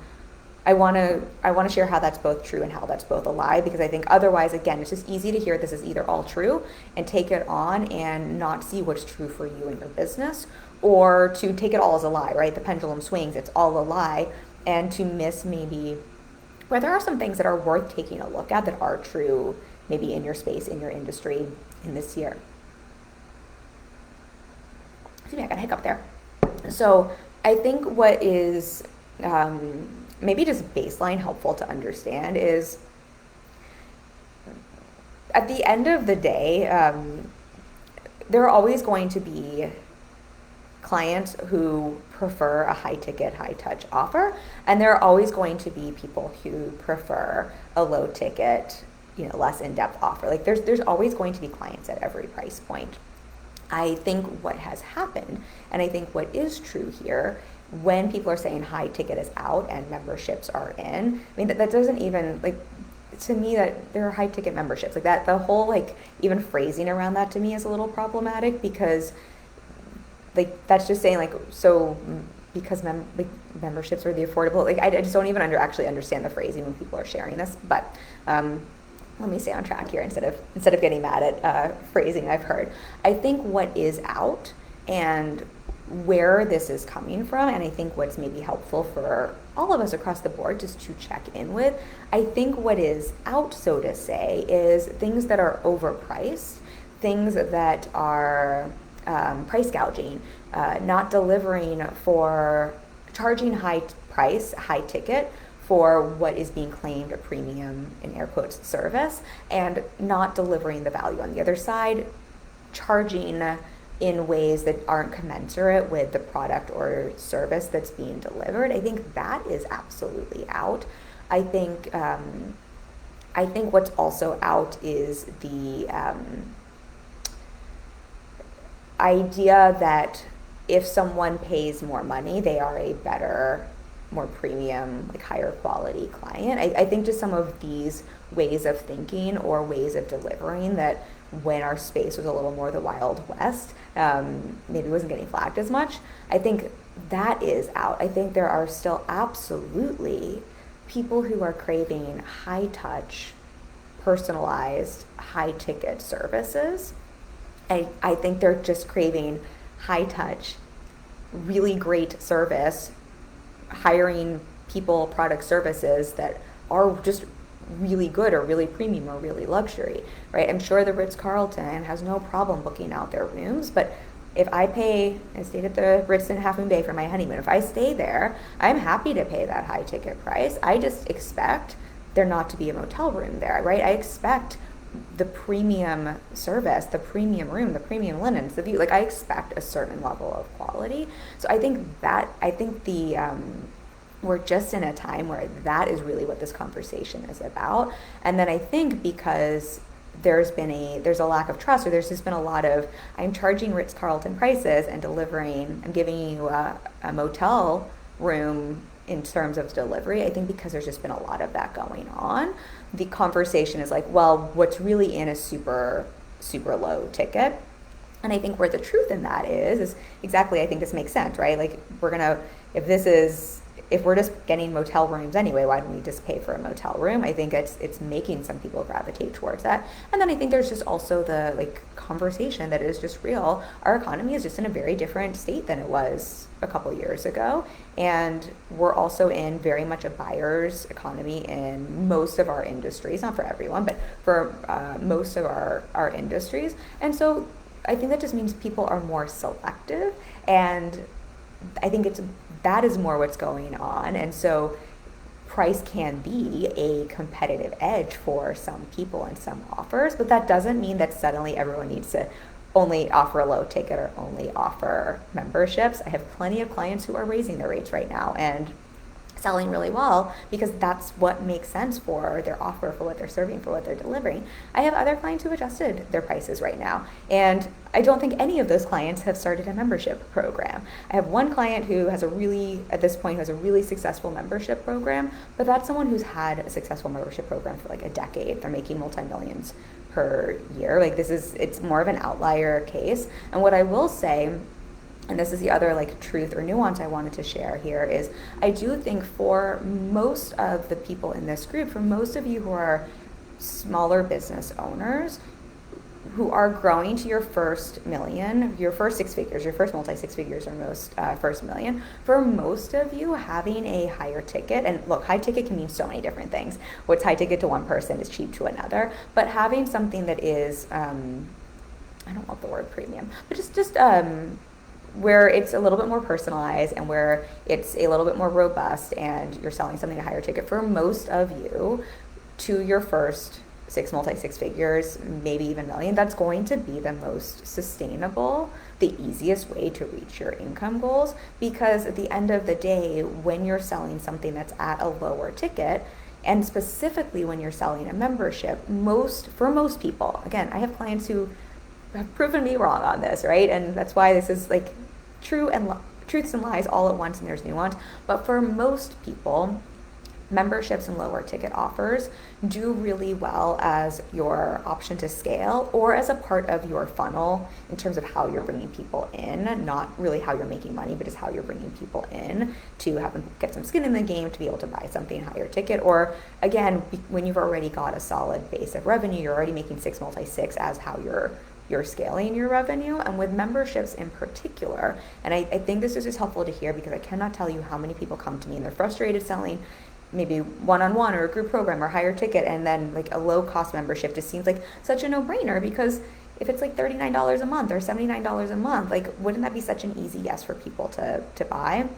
I want to share how that's both true and how that's both a lie, because I think otherwise, again, it's just easy to hear this is either all true and take it on and not see what's true for you and your business, or to take it all as a lie, right? The pendulum swings, it's all a lie, and to miss maybe where there are some things that are worth taking a look at that are true maybe in your space, in your industry, in this year. Excuse me, I got a hiccup there. So I think what is maybe just baseline helpful to understand is at the end of the day, there are always going to be clients who prefer a high ticket, high touch offer, and there are always going to be people who prefer a low ticket, less in-depth offer. Like there's always going to be clients at every price point. I think what has happened, and I think what is true here, when people are saying high ticket is out and memberships are in, I mean, that doesn't even, like, to me, that there are high ticket memberships. Like that, the whole, like, even phrasing around that to me is a little problematic, because, like, that's just saying, like, so because memberships are the affordable, like, I just don't even actually understand the phrasing when people are sharing this. But let me stay on track here instead of getting mad at phrasing I've heard. I think what is out and where this is coming from, and I think what's maybe helpful for all of us across the board just to check in with, I think what is out, so to say, is things that are overpriced, things that are price gouging, not delivering for charging high price, high ticket for what is being claimed a premium, in air quotes, service, and not delivering the value on the other side, charging in ways that aren't commensurate with the product or service that's being delivered. I think that is absolutely out. I think what's also out is the idea that if someone pays more money, they are a better, more premium, like higher quality client. I think just some of these ways of thinking or ways of delivering that when our space was a little more the Wild West, maybe wasn't getting flagged as much. I think that is out. I think there are still absolutely people who are craving high touch, personalized, high ticket services. I think they're just craving high touch, really great service, hiring people, product, services that are just really good or really premium or really luxury, right? I'm sure the Ritz-Carlton has no problem booking out their rooms, but if I stayed at the Ritz in Half Moon Bay for my honeymoon, if I stay there, I'm happy to pay that high ticket price. I just expect there not to be a motel room there, right? I expect the premium service, the premium room, the premium linens, the view, like I expect a certain level of quality. So I think we're just in a time where that is really what this conversation is about. And then I think because there's a lack of trust, or there's just been a lot of, I'm charging Ritz-Carlton prices and I'm giving you a motel room in terms of delivery. I think because there's just been a lot of that going on, the conversation is like, well, what's really in a super, super low ticket? And I think where the truth in that is exactly, I think this makes sense, right? Like if we're just getting motel rooms anyway, why don't we just pay for a motel room? I think it's making some people gravitate towards that. And then I think there's just also the conversation that is just real. Our economy is just in a very different state than it was a couple years ago. And we're also in very much a buyer's economy in most of our industries, not for everyone, but for most of our industries. And so I think that just means people are more selective, and I think that is more what's going on. And so price can be a competitive edge for some people and some offers, but that doesn't mean that suddenly everyone needs to only offer a low ticket or only offer memberships. I have plenty of clients who are raising their rates right now and selling really well because that's what makes sense for their offer, for what they're serving, for what they're delivering. I have other clients who've adjusted their prices right now, and I don't think any of those clients have started a membership program. I have one client who has a really successful membership program, but that's someone who's had a successful membership program for like a decade. They're making multi-millions per year. It's more of an outlier case. And what I will say and this is the other like truth or nuance I wanted to share here, is I do think for most of the people in this group, for most of you who are smaller business owners who are growing to your first million, your first six figures, your first multi six figures, or most first million, for most of you, having a higher ticket, and look, high ticket can mean so many different things. What's high ticket to one person is cheap to another, but having something that is, I don't love the word premium, but just where it's a little bit more personalized and where it's a little bit more robust and you're selling something at a higher ticket, for most of you, to your first multi six figures, maybe even million, that's going to be the most sustainable, the easiest way to reach your income goals. Because at the end of the day, when you're selling something that's at a lower ticket, and specifically when you're selling a membership, for most people, again, I have clients who have proven me wrong on this, right? And that's why this is like truths and lies all at once, and there's nuance. But for most people, memberships and lower ticket offers do really well as your option to scale, or as a part of your funnel in terms of how you're bringing people in, not really how you're making money, but just how you're bringing people in to have them get some skin in the game to be able to buy something higher ticket. Or again, when you've already got a solid base of revenue, you're already making six multi six as how you're scaling your revenue. And with memberships in particular, and I think this is just helpful to hear, because I cannot tell you how many people come to me and they're frustrated selling maybe one-on-one or a group program or higher ticket, and then like a low-cost membership just seems like such a no-brainer, because if it's like $39 a month or $79 a month, like wouldn't that be such an easy yes for people to buy?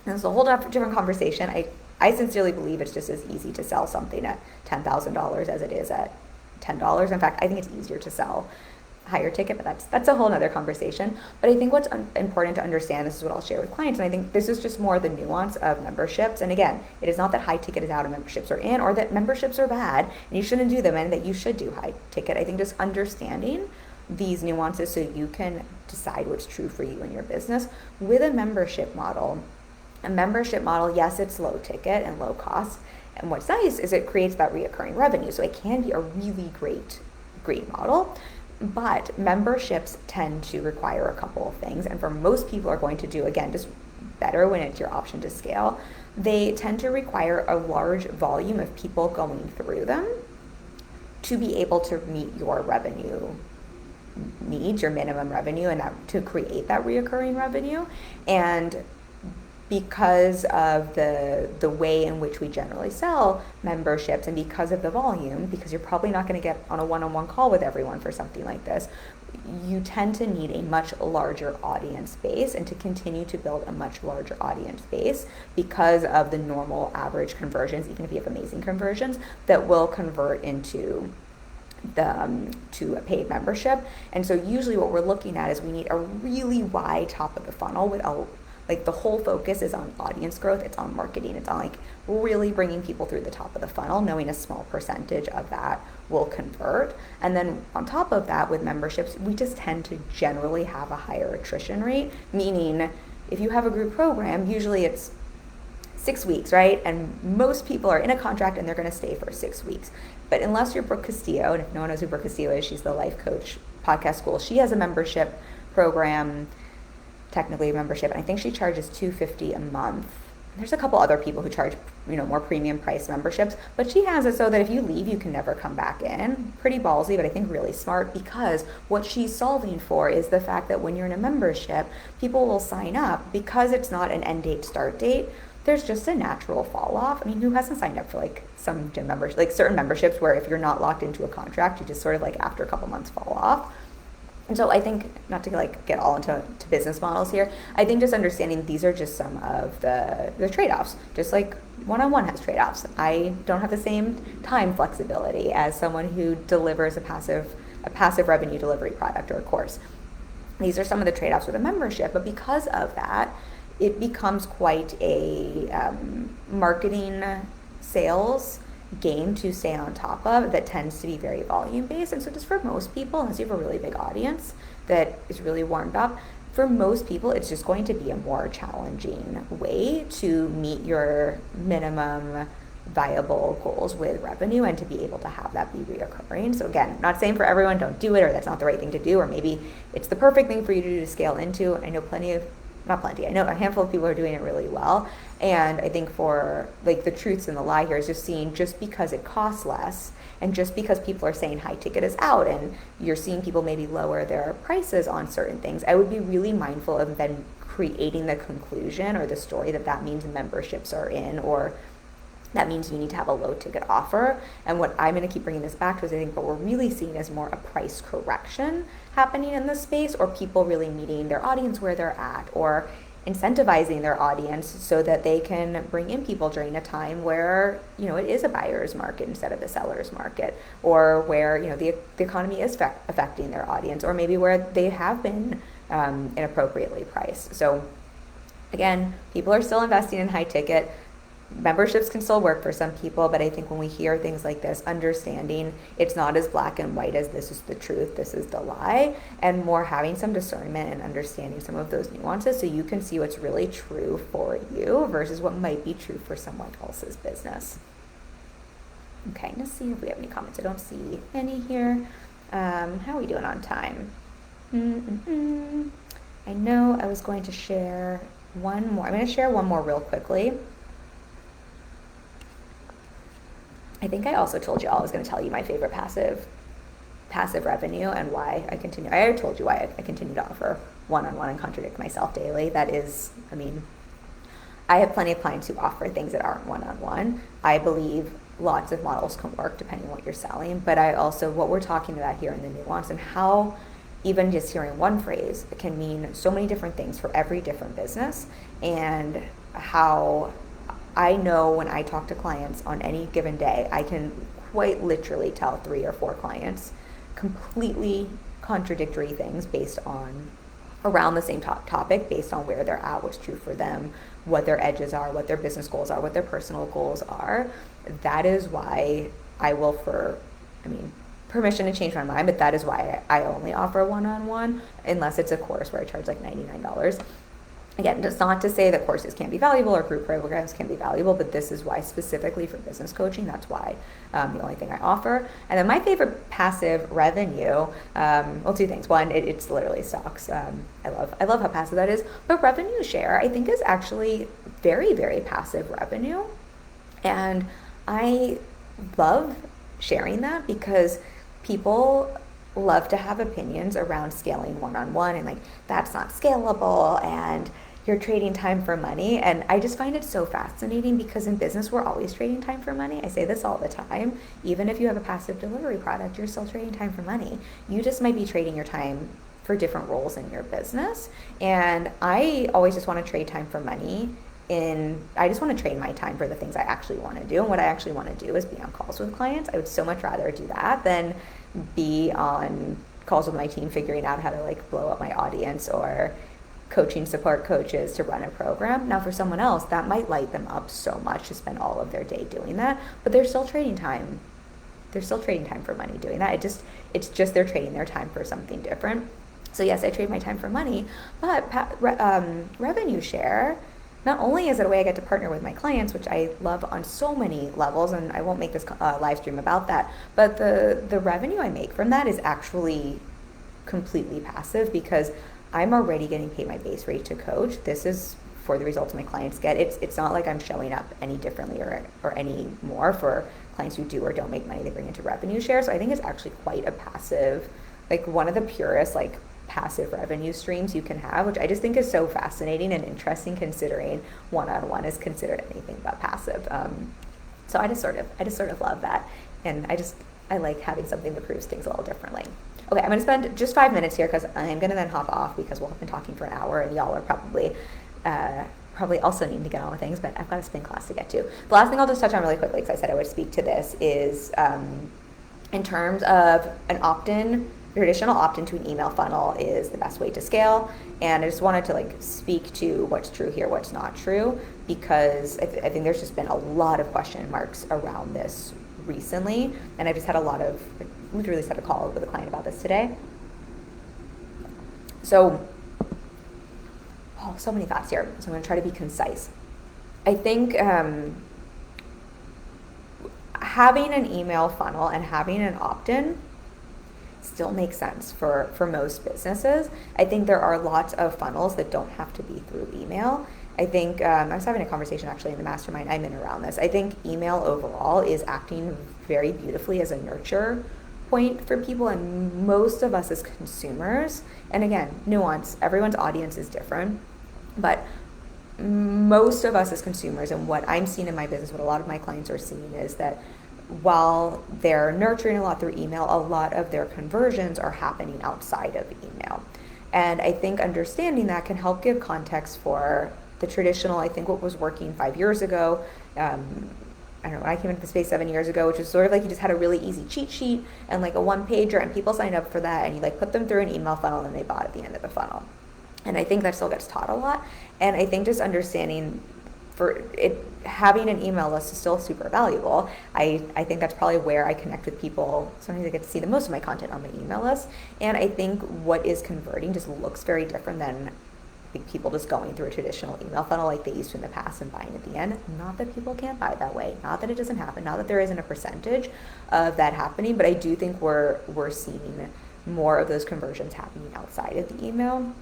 And it's a whole different conversation. I sincerely believe it's just as easy to sell something at $10,000 as it is at $10. In fact, I think it's easier to sell higher ticket, but that's a whole nother conversation. But I think what's important to understand, this is what I'll share with clients, and I think this is just more the nuance of memberships. And again, it is not that high ticket is out and memberships are in, or that memberships are bad and you shouldn't do them, and that you should do high ticket. I think just understanding these nuances so you can decide what's true for you in your business. With a membership model, yes, it's low ticket and low cost, and what's nice is it creates that reoccurring revenue, so it can be a really great model. But memberships tend to require a couple of things, and for most people are going to do, again, just better when it's your option to scale. They tend to require a large volume of people going through them to be able to meet your revenue needs, your minimum revenue, and that to create that reoccurring revenue. And because of the way in which we generally sell memberships, and because of the volume, because you're probably not going to get on a one-on-one call with everyone for something like this, you tend to need a much larger audience base, and to continue to build a much larger audience base because of the normal average conversions, even if you have amazing conversions, that will convert into to a paid membership. And so usually what we're looking at is we need a really wide top of the funnel with like the whole focus is on audience growth, it's on marketing, it's on like really bringing people through the top of the funnel, knowing a small percentage of that will convert. And then on top of that, with memberships, we just tend to generally have a higher attrition rate, meaning if you have a group program, usually it's 6 weeks, right? And most people are in a contract and they're going to stay for 6 weeks. But unless you're Brooke Castillo, and if no one knows who Brooke Castillo is, she's the Life Coach Podcast School. She has a membership program, technically a membership, and I think she charges $250 a month. There's a couple other people who charge, more premium price memberships, but she has it so that if you leave, you can never come back in. Pretty ballsy, but I think really smart, because what she's solving for is the fact that when you're in a membership, people will sign up because it's not an end date, start date. There's just a natural fall off. I mean, who hasn't signed up for like some gym members, like certain memberships where if you're not locked into a contract, you just sort of like after a couple months fall off. And so I think, not to like get all into business models here, I think just understanding these are just some of the trade-offs. Just like one-on-one has trade-offs. I don't have the same time flexibility as someone who delivers a passive revenue delivery product or a course. These are some of the trade-offs with a membership, but because of that, it becomes quite a marketing sales game to stay on top of that tends to be very volume based. And so just for most people, unless you have a really big audience that is really warmed up, for most people it's just going to be a more challenging way to meet your minimum viable goals with revenue and to be able to have that be reoccurring. So again, not saying for everyone don't do it, or that's not the right thing to do, or maybe it's the perfect thing for you to do to scale into. I know I know a handful of people are doing it really well. And I think for like the truths and the lie here is just seeing, just because it costs less and just because people are saying high ticket is out and you're seeing people maybe lower their prices on certain things, I would be really mindful of then creating the conclusion or the story that means memberships are in, or that means you need to have a low ticket offer. And what I'm going to keep bringing this back to is I think what we're really seeing is more a price correction happening in this space, or people really meeting their audience where they're at, or incentivizing their audience so that they can bring in people during a time where, you know, it is a buyer's market instead of a seller's market, or where, you know, the economy is affecting their audience, or maybe where they have been inappropriately priced. So again, people are still investing in high ticket. Memberships can still work for some people, but I think when we hear things like this, understanding it's not as black and white as this is the truth, this is the lie, and more having some discernment and understanding some of those nuances so you can see what's really true for you versus what might be true for someone else's business. Okay, let's see if we have any comments. I don't see any here. How are we doing on time? I know I was going to share one more. I'm going to share one more real quickly. I think I also told you all I was going to tell you my favorite passive revenue and why I continue. I already told you why I continue to offer one-on-one and contradict myself daily. That is, I mean, I have plenty of clients who offer things that aren't one-on-one. I believe lots of models can work depending on what you're selling, but I also, what we're talking about here in the nuance and how even just hearing one phrase can mean so many different things for every different business, and how I know when I talk to clients on any given day, I can quite literally tell 3 or 4 clients completely contradictory things based on around the same topic, based on where they're at, what's true for them, what their edges are, what their business goals are, what their personal goals are. That is why I will, permission to change my mind, but that is why I only offer one-on-one, unless it's a course where I charge like $99. Again, it's not to say that courses can't be valuable or group programs can be valuable, but this is why specifically for business coaching, that's why the only thing I offer. And then my favorite passive revenue, well, 2 things. One, it's literally stocks. I love how passive that is. But revenue share, I think, is actually very, very passive revenue. And I love sharing that because people love to have opinions around scaling one-on-one and like that's not scalable and you're trading time for money. And I just find it so fascinating because in business we're always trading time for money. I say this all the time. Even if you have a passive delivery product, you're still trading time for money. You just might be trading your time for different roles in your business. And I always just want to trade time for money. I just want to trade my time for the things I actually want to do. And what I actually want to do is be on calls with clients. I would so much rather do that than be on calls with my team figuring out how to like blow up my audience or coaching support coaches to run a program. Now for someone else, that might light them up so much to spend all of their day doing that, but they're still trading time. They're still trading time for money doing that. It's just they're trading their time for something different. So yes, I trade my time for money, but revenue share, not only is it a way I get to partner with my clients, which I love on so many levels, and I won't make this live stream about that, but the revenue I make from that is actually completely passive because I'm already getting paid my base rate to coach. This is for the results my clients get. It's not like I'm showing up any differently or any more for clients who do or don't make money they bring into revenue share. So I think it's actually quite a passive, like one of the purest like passive revenue streams you can have, which I just think is so fascinating and interesting considering one-on-one is considered anything but passive. So I just sort of love that. And I like having something that proves things a little differently. Okay, I'm going to spend just 5 minutes here because I'm going to then hop off because we'll have been talking for an hour and y'all are probably also needing to get on with things, but I've got a spin class to get to. The last thing I'll just touch on really quickly because I said I would speak to this is in terms of an opt-in, traditional opt-in to an email funnel is the best way to scale. And I just wanted to like speak to what's true here, what's not true, because I think there's just been a lot of question marks around this recently. And I just had literally set a call with a client about this today. So many thoughts here. So I'm going to try to be concise. I think having an email funnel and having an opt-in still makes sense for most businesses. I think there are lots of funnels that don't have to be through email. I think I was having a conversation actually in the mastermind I'm in around this. I think email overall is acting very beautifully as a nurture point for people, and most of us as consumers, and again, nuance, everyone's audience is different, but most of us as consumers, and what I'm seeing in my business, what a lot of my clients are seeing, is that while they're nurturing a lot through email, a lot of their conversions are happening outside of email. And I think understanding that can help give context for the traditional, I think what was working 5 years ago, I don't know, when I came into the space 7 years ago, which was sort of like you just had a really easy cheat sheet and like a one pager, and people signed up for that, and you like put them through an email funnel and they bought at the end of the funnel. And I think that still gets taught a lot. And I think just understanding for it, having an email list is still super valuable. I think that's probably where I connect with people. Sometimes I get to see the most of my content on my email list. And I think what is converting just looks very different than people just going through a traditional email funnel like they used to in the past and buying at the end. Not that people can't buy that way, not that it doesn't happen, not that there isn't a percentage of that happening, but I do think we're seeing more of those conversions happening outside of the email.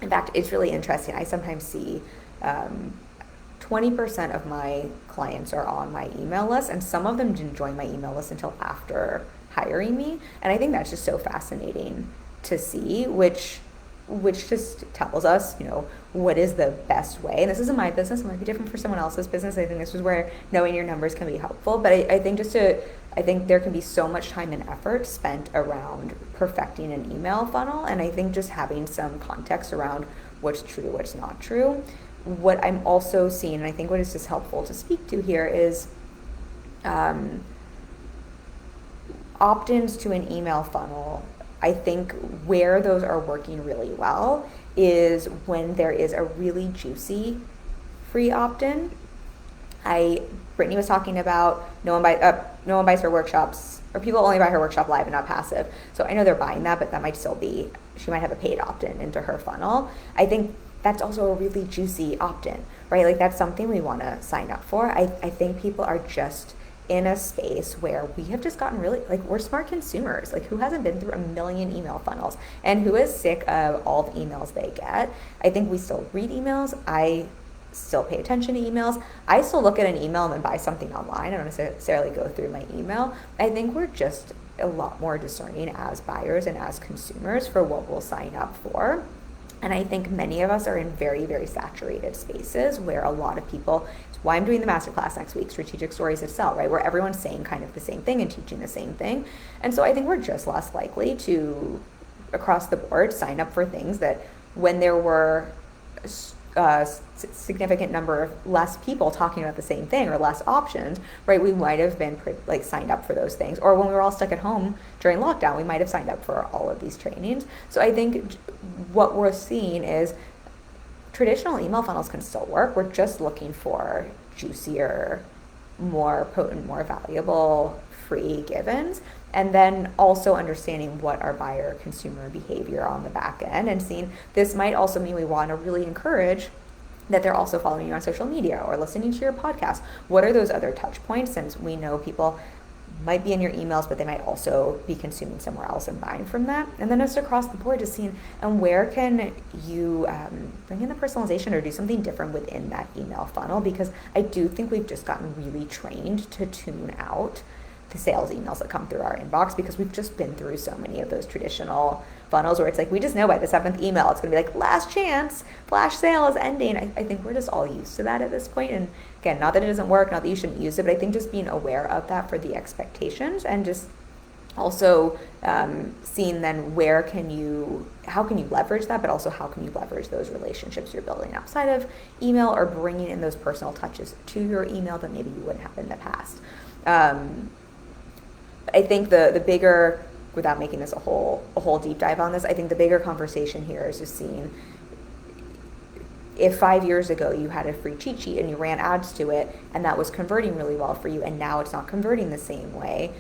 In fact, it's really interesting. I sometimes see 20% of my clients are on my email list, and some of them didn't join my email list until after hiring me. And I think that's just so fascinating to see, which just tells us, what is the best way. And this isn't my business, it might be different for someone else's business. I think this is where knowing your numbers can be helpful. But I think I think there can be so much time and effort spent around perfecting an email funnel. And I think just having some context around what's true, what's not true. What I'm also seeing, and I think what is just helpful to speak to here, is opt-ins to an email funnel. I think where those are working really well is when there is a really juicy free opt-in. Brittany was talking about no one buys her workshops, or people only buy her workshop live and not passive. So I know they're buying that, but that might still be, she might have a paid opt-in into her funnel. I think that's also a really juicy opt-in, right? Like that's something we want to sign up for. I think people are just in a space where we have just gotten really, like, we're smart consumers. Like, who hasn't been through a million email funnels, and who is sick of all the emails they get? I think we still read emails. I still pay attention to emails. I still look at an email and then buy something online. I don't necessarily go through my email. I think we're just a lot more discerning as buyers and as consumers for what we'll sign up for. And I think many of us are in very, very saturated spaces where a lot of people, it's why I'm doing the masterclass next week, Strategic Stories That Sell, right? Where everyone's saying kind of the same thing and teaching the same thing. And so I think we're just less likely to, across the board, sign up for things that when there were significant number of less people talking about the same thing or less options, right, we might have been signed up for those things. Or when we were all stuck at home during lockdown, we might have signed up for all of these trainings. So I think what we're seeing is traditional email funnels can still work. We're just looking for juicier, more potent, more valuable free givens. And then also understanding what our buyer consumer behavior on the back end, and seeing this might also mean we want to really encourage that they're also following you on social media or listening to your podcast. What are those other touch points? Since we know people might be in your emails, but they might also be consuming somewhere else and buying from that. And then just across the board, just seeing, and where can you bring in the personalization or do something different within that email funnel? Because I do think we've just gotten really trained to tune out the sales emails that come through our inbox, because we've just been through so many of those traditional funnels where it's like, we just know by the 7th email, it's going to be like, last chance, flash sale is ending. I think we're just all used to that at this point. And again, not that it doesn't work, not that you shouldn't use it, but I think just being aware of that for the expectations, and just also seeing then how can you leverage that, but also how can you leverage those relationships you're building outside of email, or bringing in those personal touches to your email that maybe you wouldn't have in the past. I think the bigger, without making this a whole deep dive on this, I think the bigger conversation here is just seeing, if 5 years ago you had a free cheat sheet and you ran ads to it and that was converting really well for you, and now it's not converting the same way,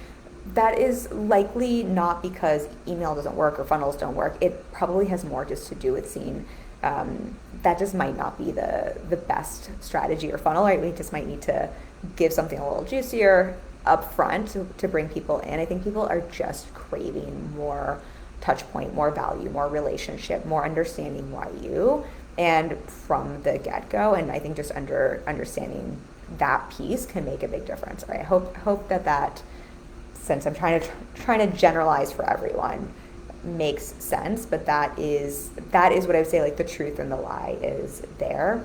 that is likely not because email doesn't work or funnels don't work. It probably has more just to do with seeing that just might not be the best strategy or funnel, right? We just might need to give something a little juicier, up front to bring people in. I think people are just craving more touch point, more value, more relationship, more understanding why you, and from the get-go. And I think just understanding that piece can make a big difference. Right? I hope that since I'm trying to generalize for everyone, makes sense. But that is what I would say, like the truth and the lie is there.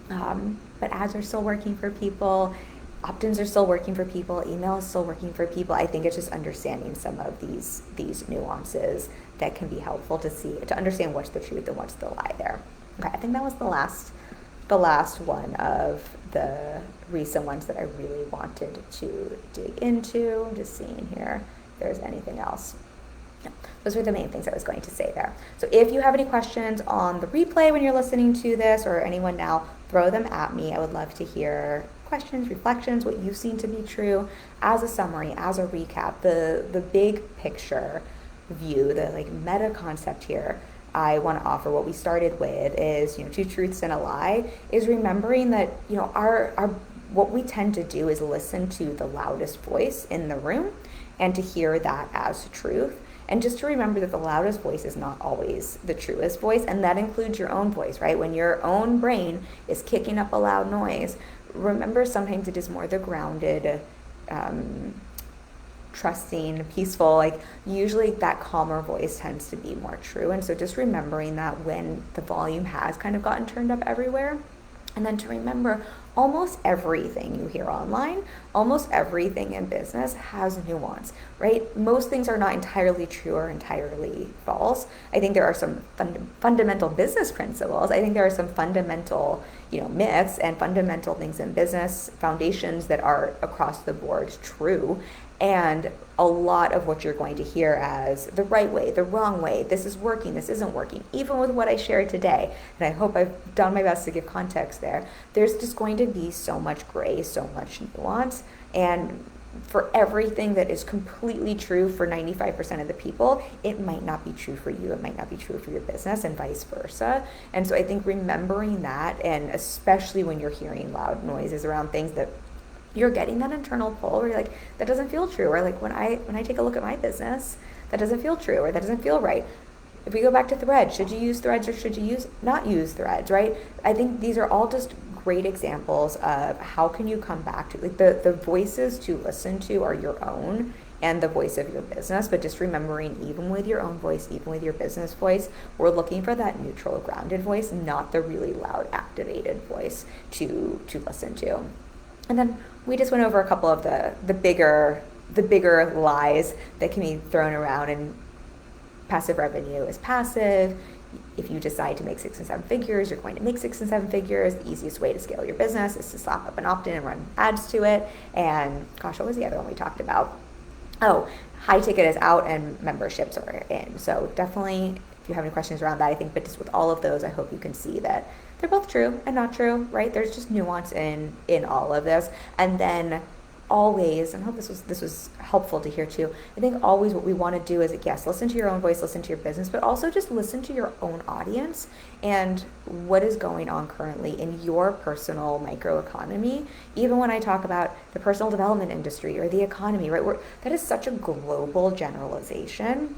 But ads are still working for people. Opt-ins are still working for people. Email is still working for people. I think it's just understanding some of these nuances that can be helpful to understand what's the truth and what's the lie there. Okay, I think that was the last one of the recent ones that I really wanted to dig into. I'm just seeing here if there's anything else. No, those were the main things I was going to say there. So if you have any questions on the replay when you're listening to this, or anyone now, throw them at me. I would love to hear questions, reflections, what you've seen to be true as a summary, as a recap, the big picture view, the like meta concept here. I want to offer what we started with is, two truths and a lie, is remembering that, our what we tend to do is listen to the loudest voice in the room and to hear that as truth. And just to remember that the loudest voice is not always the truest voice, and that includes your own voice, right? When your own brain is kicking up a loud noise, remember sometimes it is more the grounded, trusting, peaceful, like usually that calmer voice tends to be more true. And so just remembering that when the volume has kind of gotten turned up everywhere, and then to remember almost everything you hear online, almost everything in business has nuance, right? Most things are not entirely true or entirely false. I think there are some fundamental business principles. I think there are some fundamental, myths and fundamental things in business, foundations that are across the board true. And a lot of what you're going to hear as the right way, the wrong way, this is working, this isn't working, even with what I shared today, and I hope I've done my best to give context there, there's just going to be so much gray, so much nuance, and for everything that is completely true for 95% of the people, it might not be true for you, it might not be true for your business, and vice versa. And so I think remembering that, and especially when you're hearing loud noises around things that you're getting that internal pull where you're like, that doesn't feel true. Or like when I take a look at my business, that doesn't feel true, or that doesn't feel right. If we go back to Threads, should you use Threads or should you not use Threads, right? I think these are all just great examples of how can you come back to, like the voices to listen to are your own and the voice of your business, but just remembering even with your own voice, even with your business voice, we're looking for that neutral, grounded voice, not the really loud, activated voice to listen to. And then we just went over a couple of the bigger lies that can be thrown around. And passive revenue is passive. If you decide to make 6 and 7 figures, you're going to make 6 and 7 figures. The easiest way to scale your business is to slap up an opt-in and run ads to it. And gosh, what was the other one we talked about? Oh, high ticket is out and memberships are in. So definitely, if you have any questions around that, I think, but just with all of those, I hope you can see that they're both true and not true, right? There's just nuance in all of this. And then always, and I hope this was helpful to hear too, I think always what we want to do is, yes, listen to your own voice, listen to your business, but also just listen to your own audience and what is going on currently in your personal microeconomy. Even when I talk about the personal development industry or the economy, right? That is such a global generalization.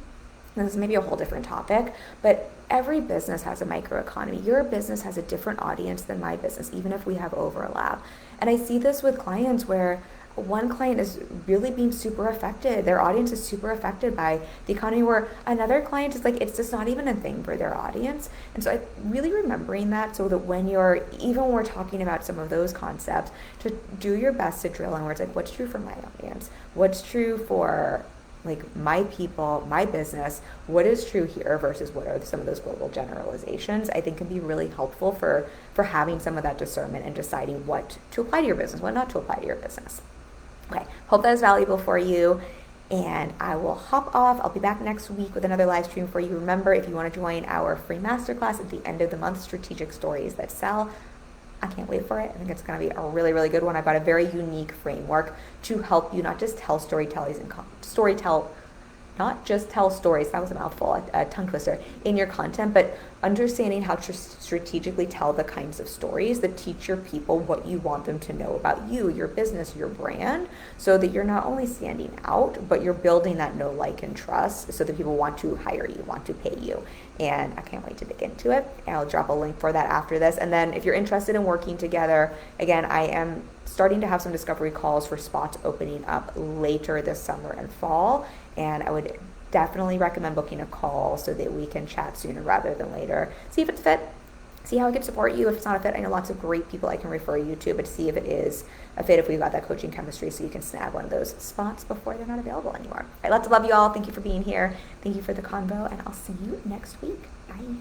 This is maybe a whole different topic, but every business has a microeconomy. Your business has a different audience than my business, even if we have overlap. And I see this with clients where one client is really being super affected. Their audience is super affected by the economy, where another client is like, it's just not even a thing for their audience. And so really remembering that, so that when we're talking about some of those concepts, to do your best to drill in where it's like, what's true for my audience? What's true for like my people, my business, what is true here versus what are some of those global generalizations, I think can be really helpful for having some of that discernment and deciding what to apply to your business, what not to apply to your business. Okay, hope that is valuable for you. And I will hop off. I'll be back next week with another live stream for you. Remember, if you want to join our free masterclass at the end of the month, Strategic Stories That Sell, I can't wait for it. I think it's going to be a really, really good one. I've got a very unique framework to help you not just tell storytell not just tell stories, that was a mouthful, a tongue twister, in your content, but understanding how to strategically tell the kinds of stories that teach your people what you want them to know about you, your business, your brand, so that you're not only standing out, but you're building that know, like, and trust so that people want to hire you, want to pay you. And I can't wait to dig into it. I'll drop a link for that after this. And then if you're interested in working together, again, I am starting to have some discovery calls for spots opening up later this summer and fall. And I would definitely recommend booking a call so that we can chat sooner rather than later. See if it's a fit. See how I can support you. If it's not a fit, I know lots of great people I can refer you to, but see if it is a fit, if we've got that coaching chemistry, so you can snag one of those spots before they're not available anymore. All right, lots of love, you all. Thank you for being here. Thank you for the convo, and I'll see you next week. Bye.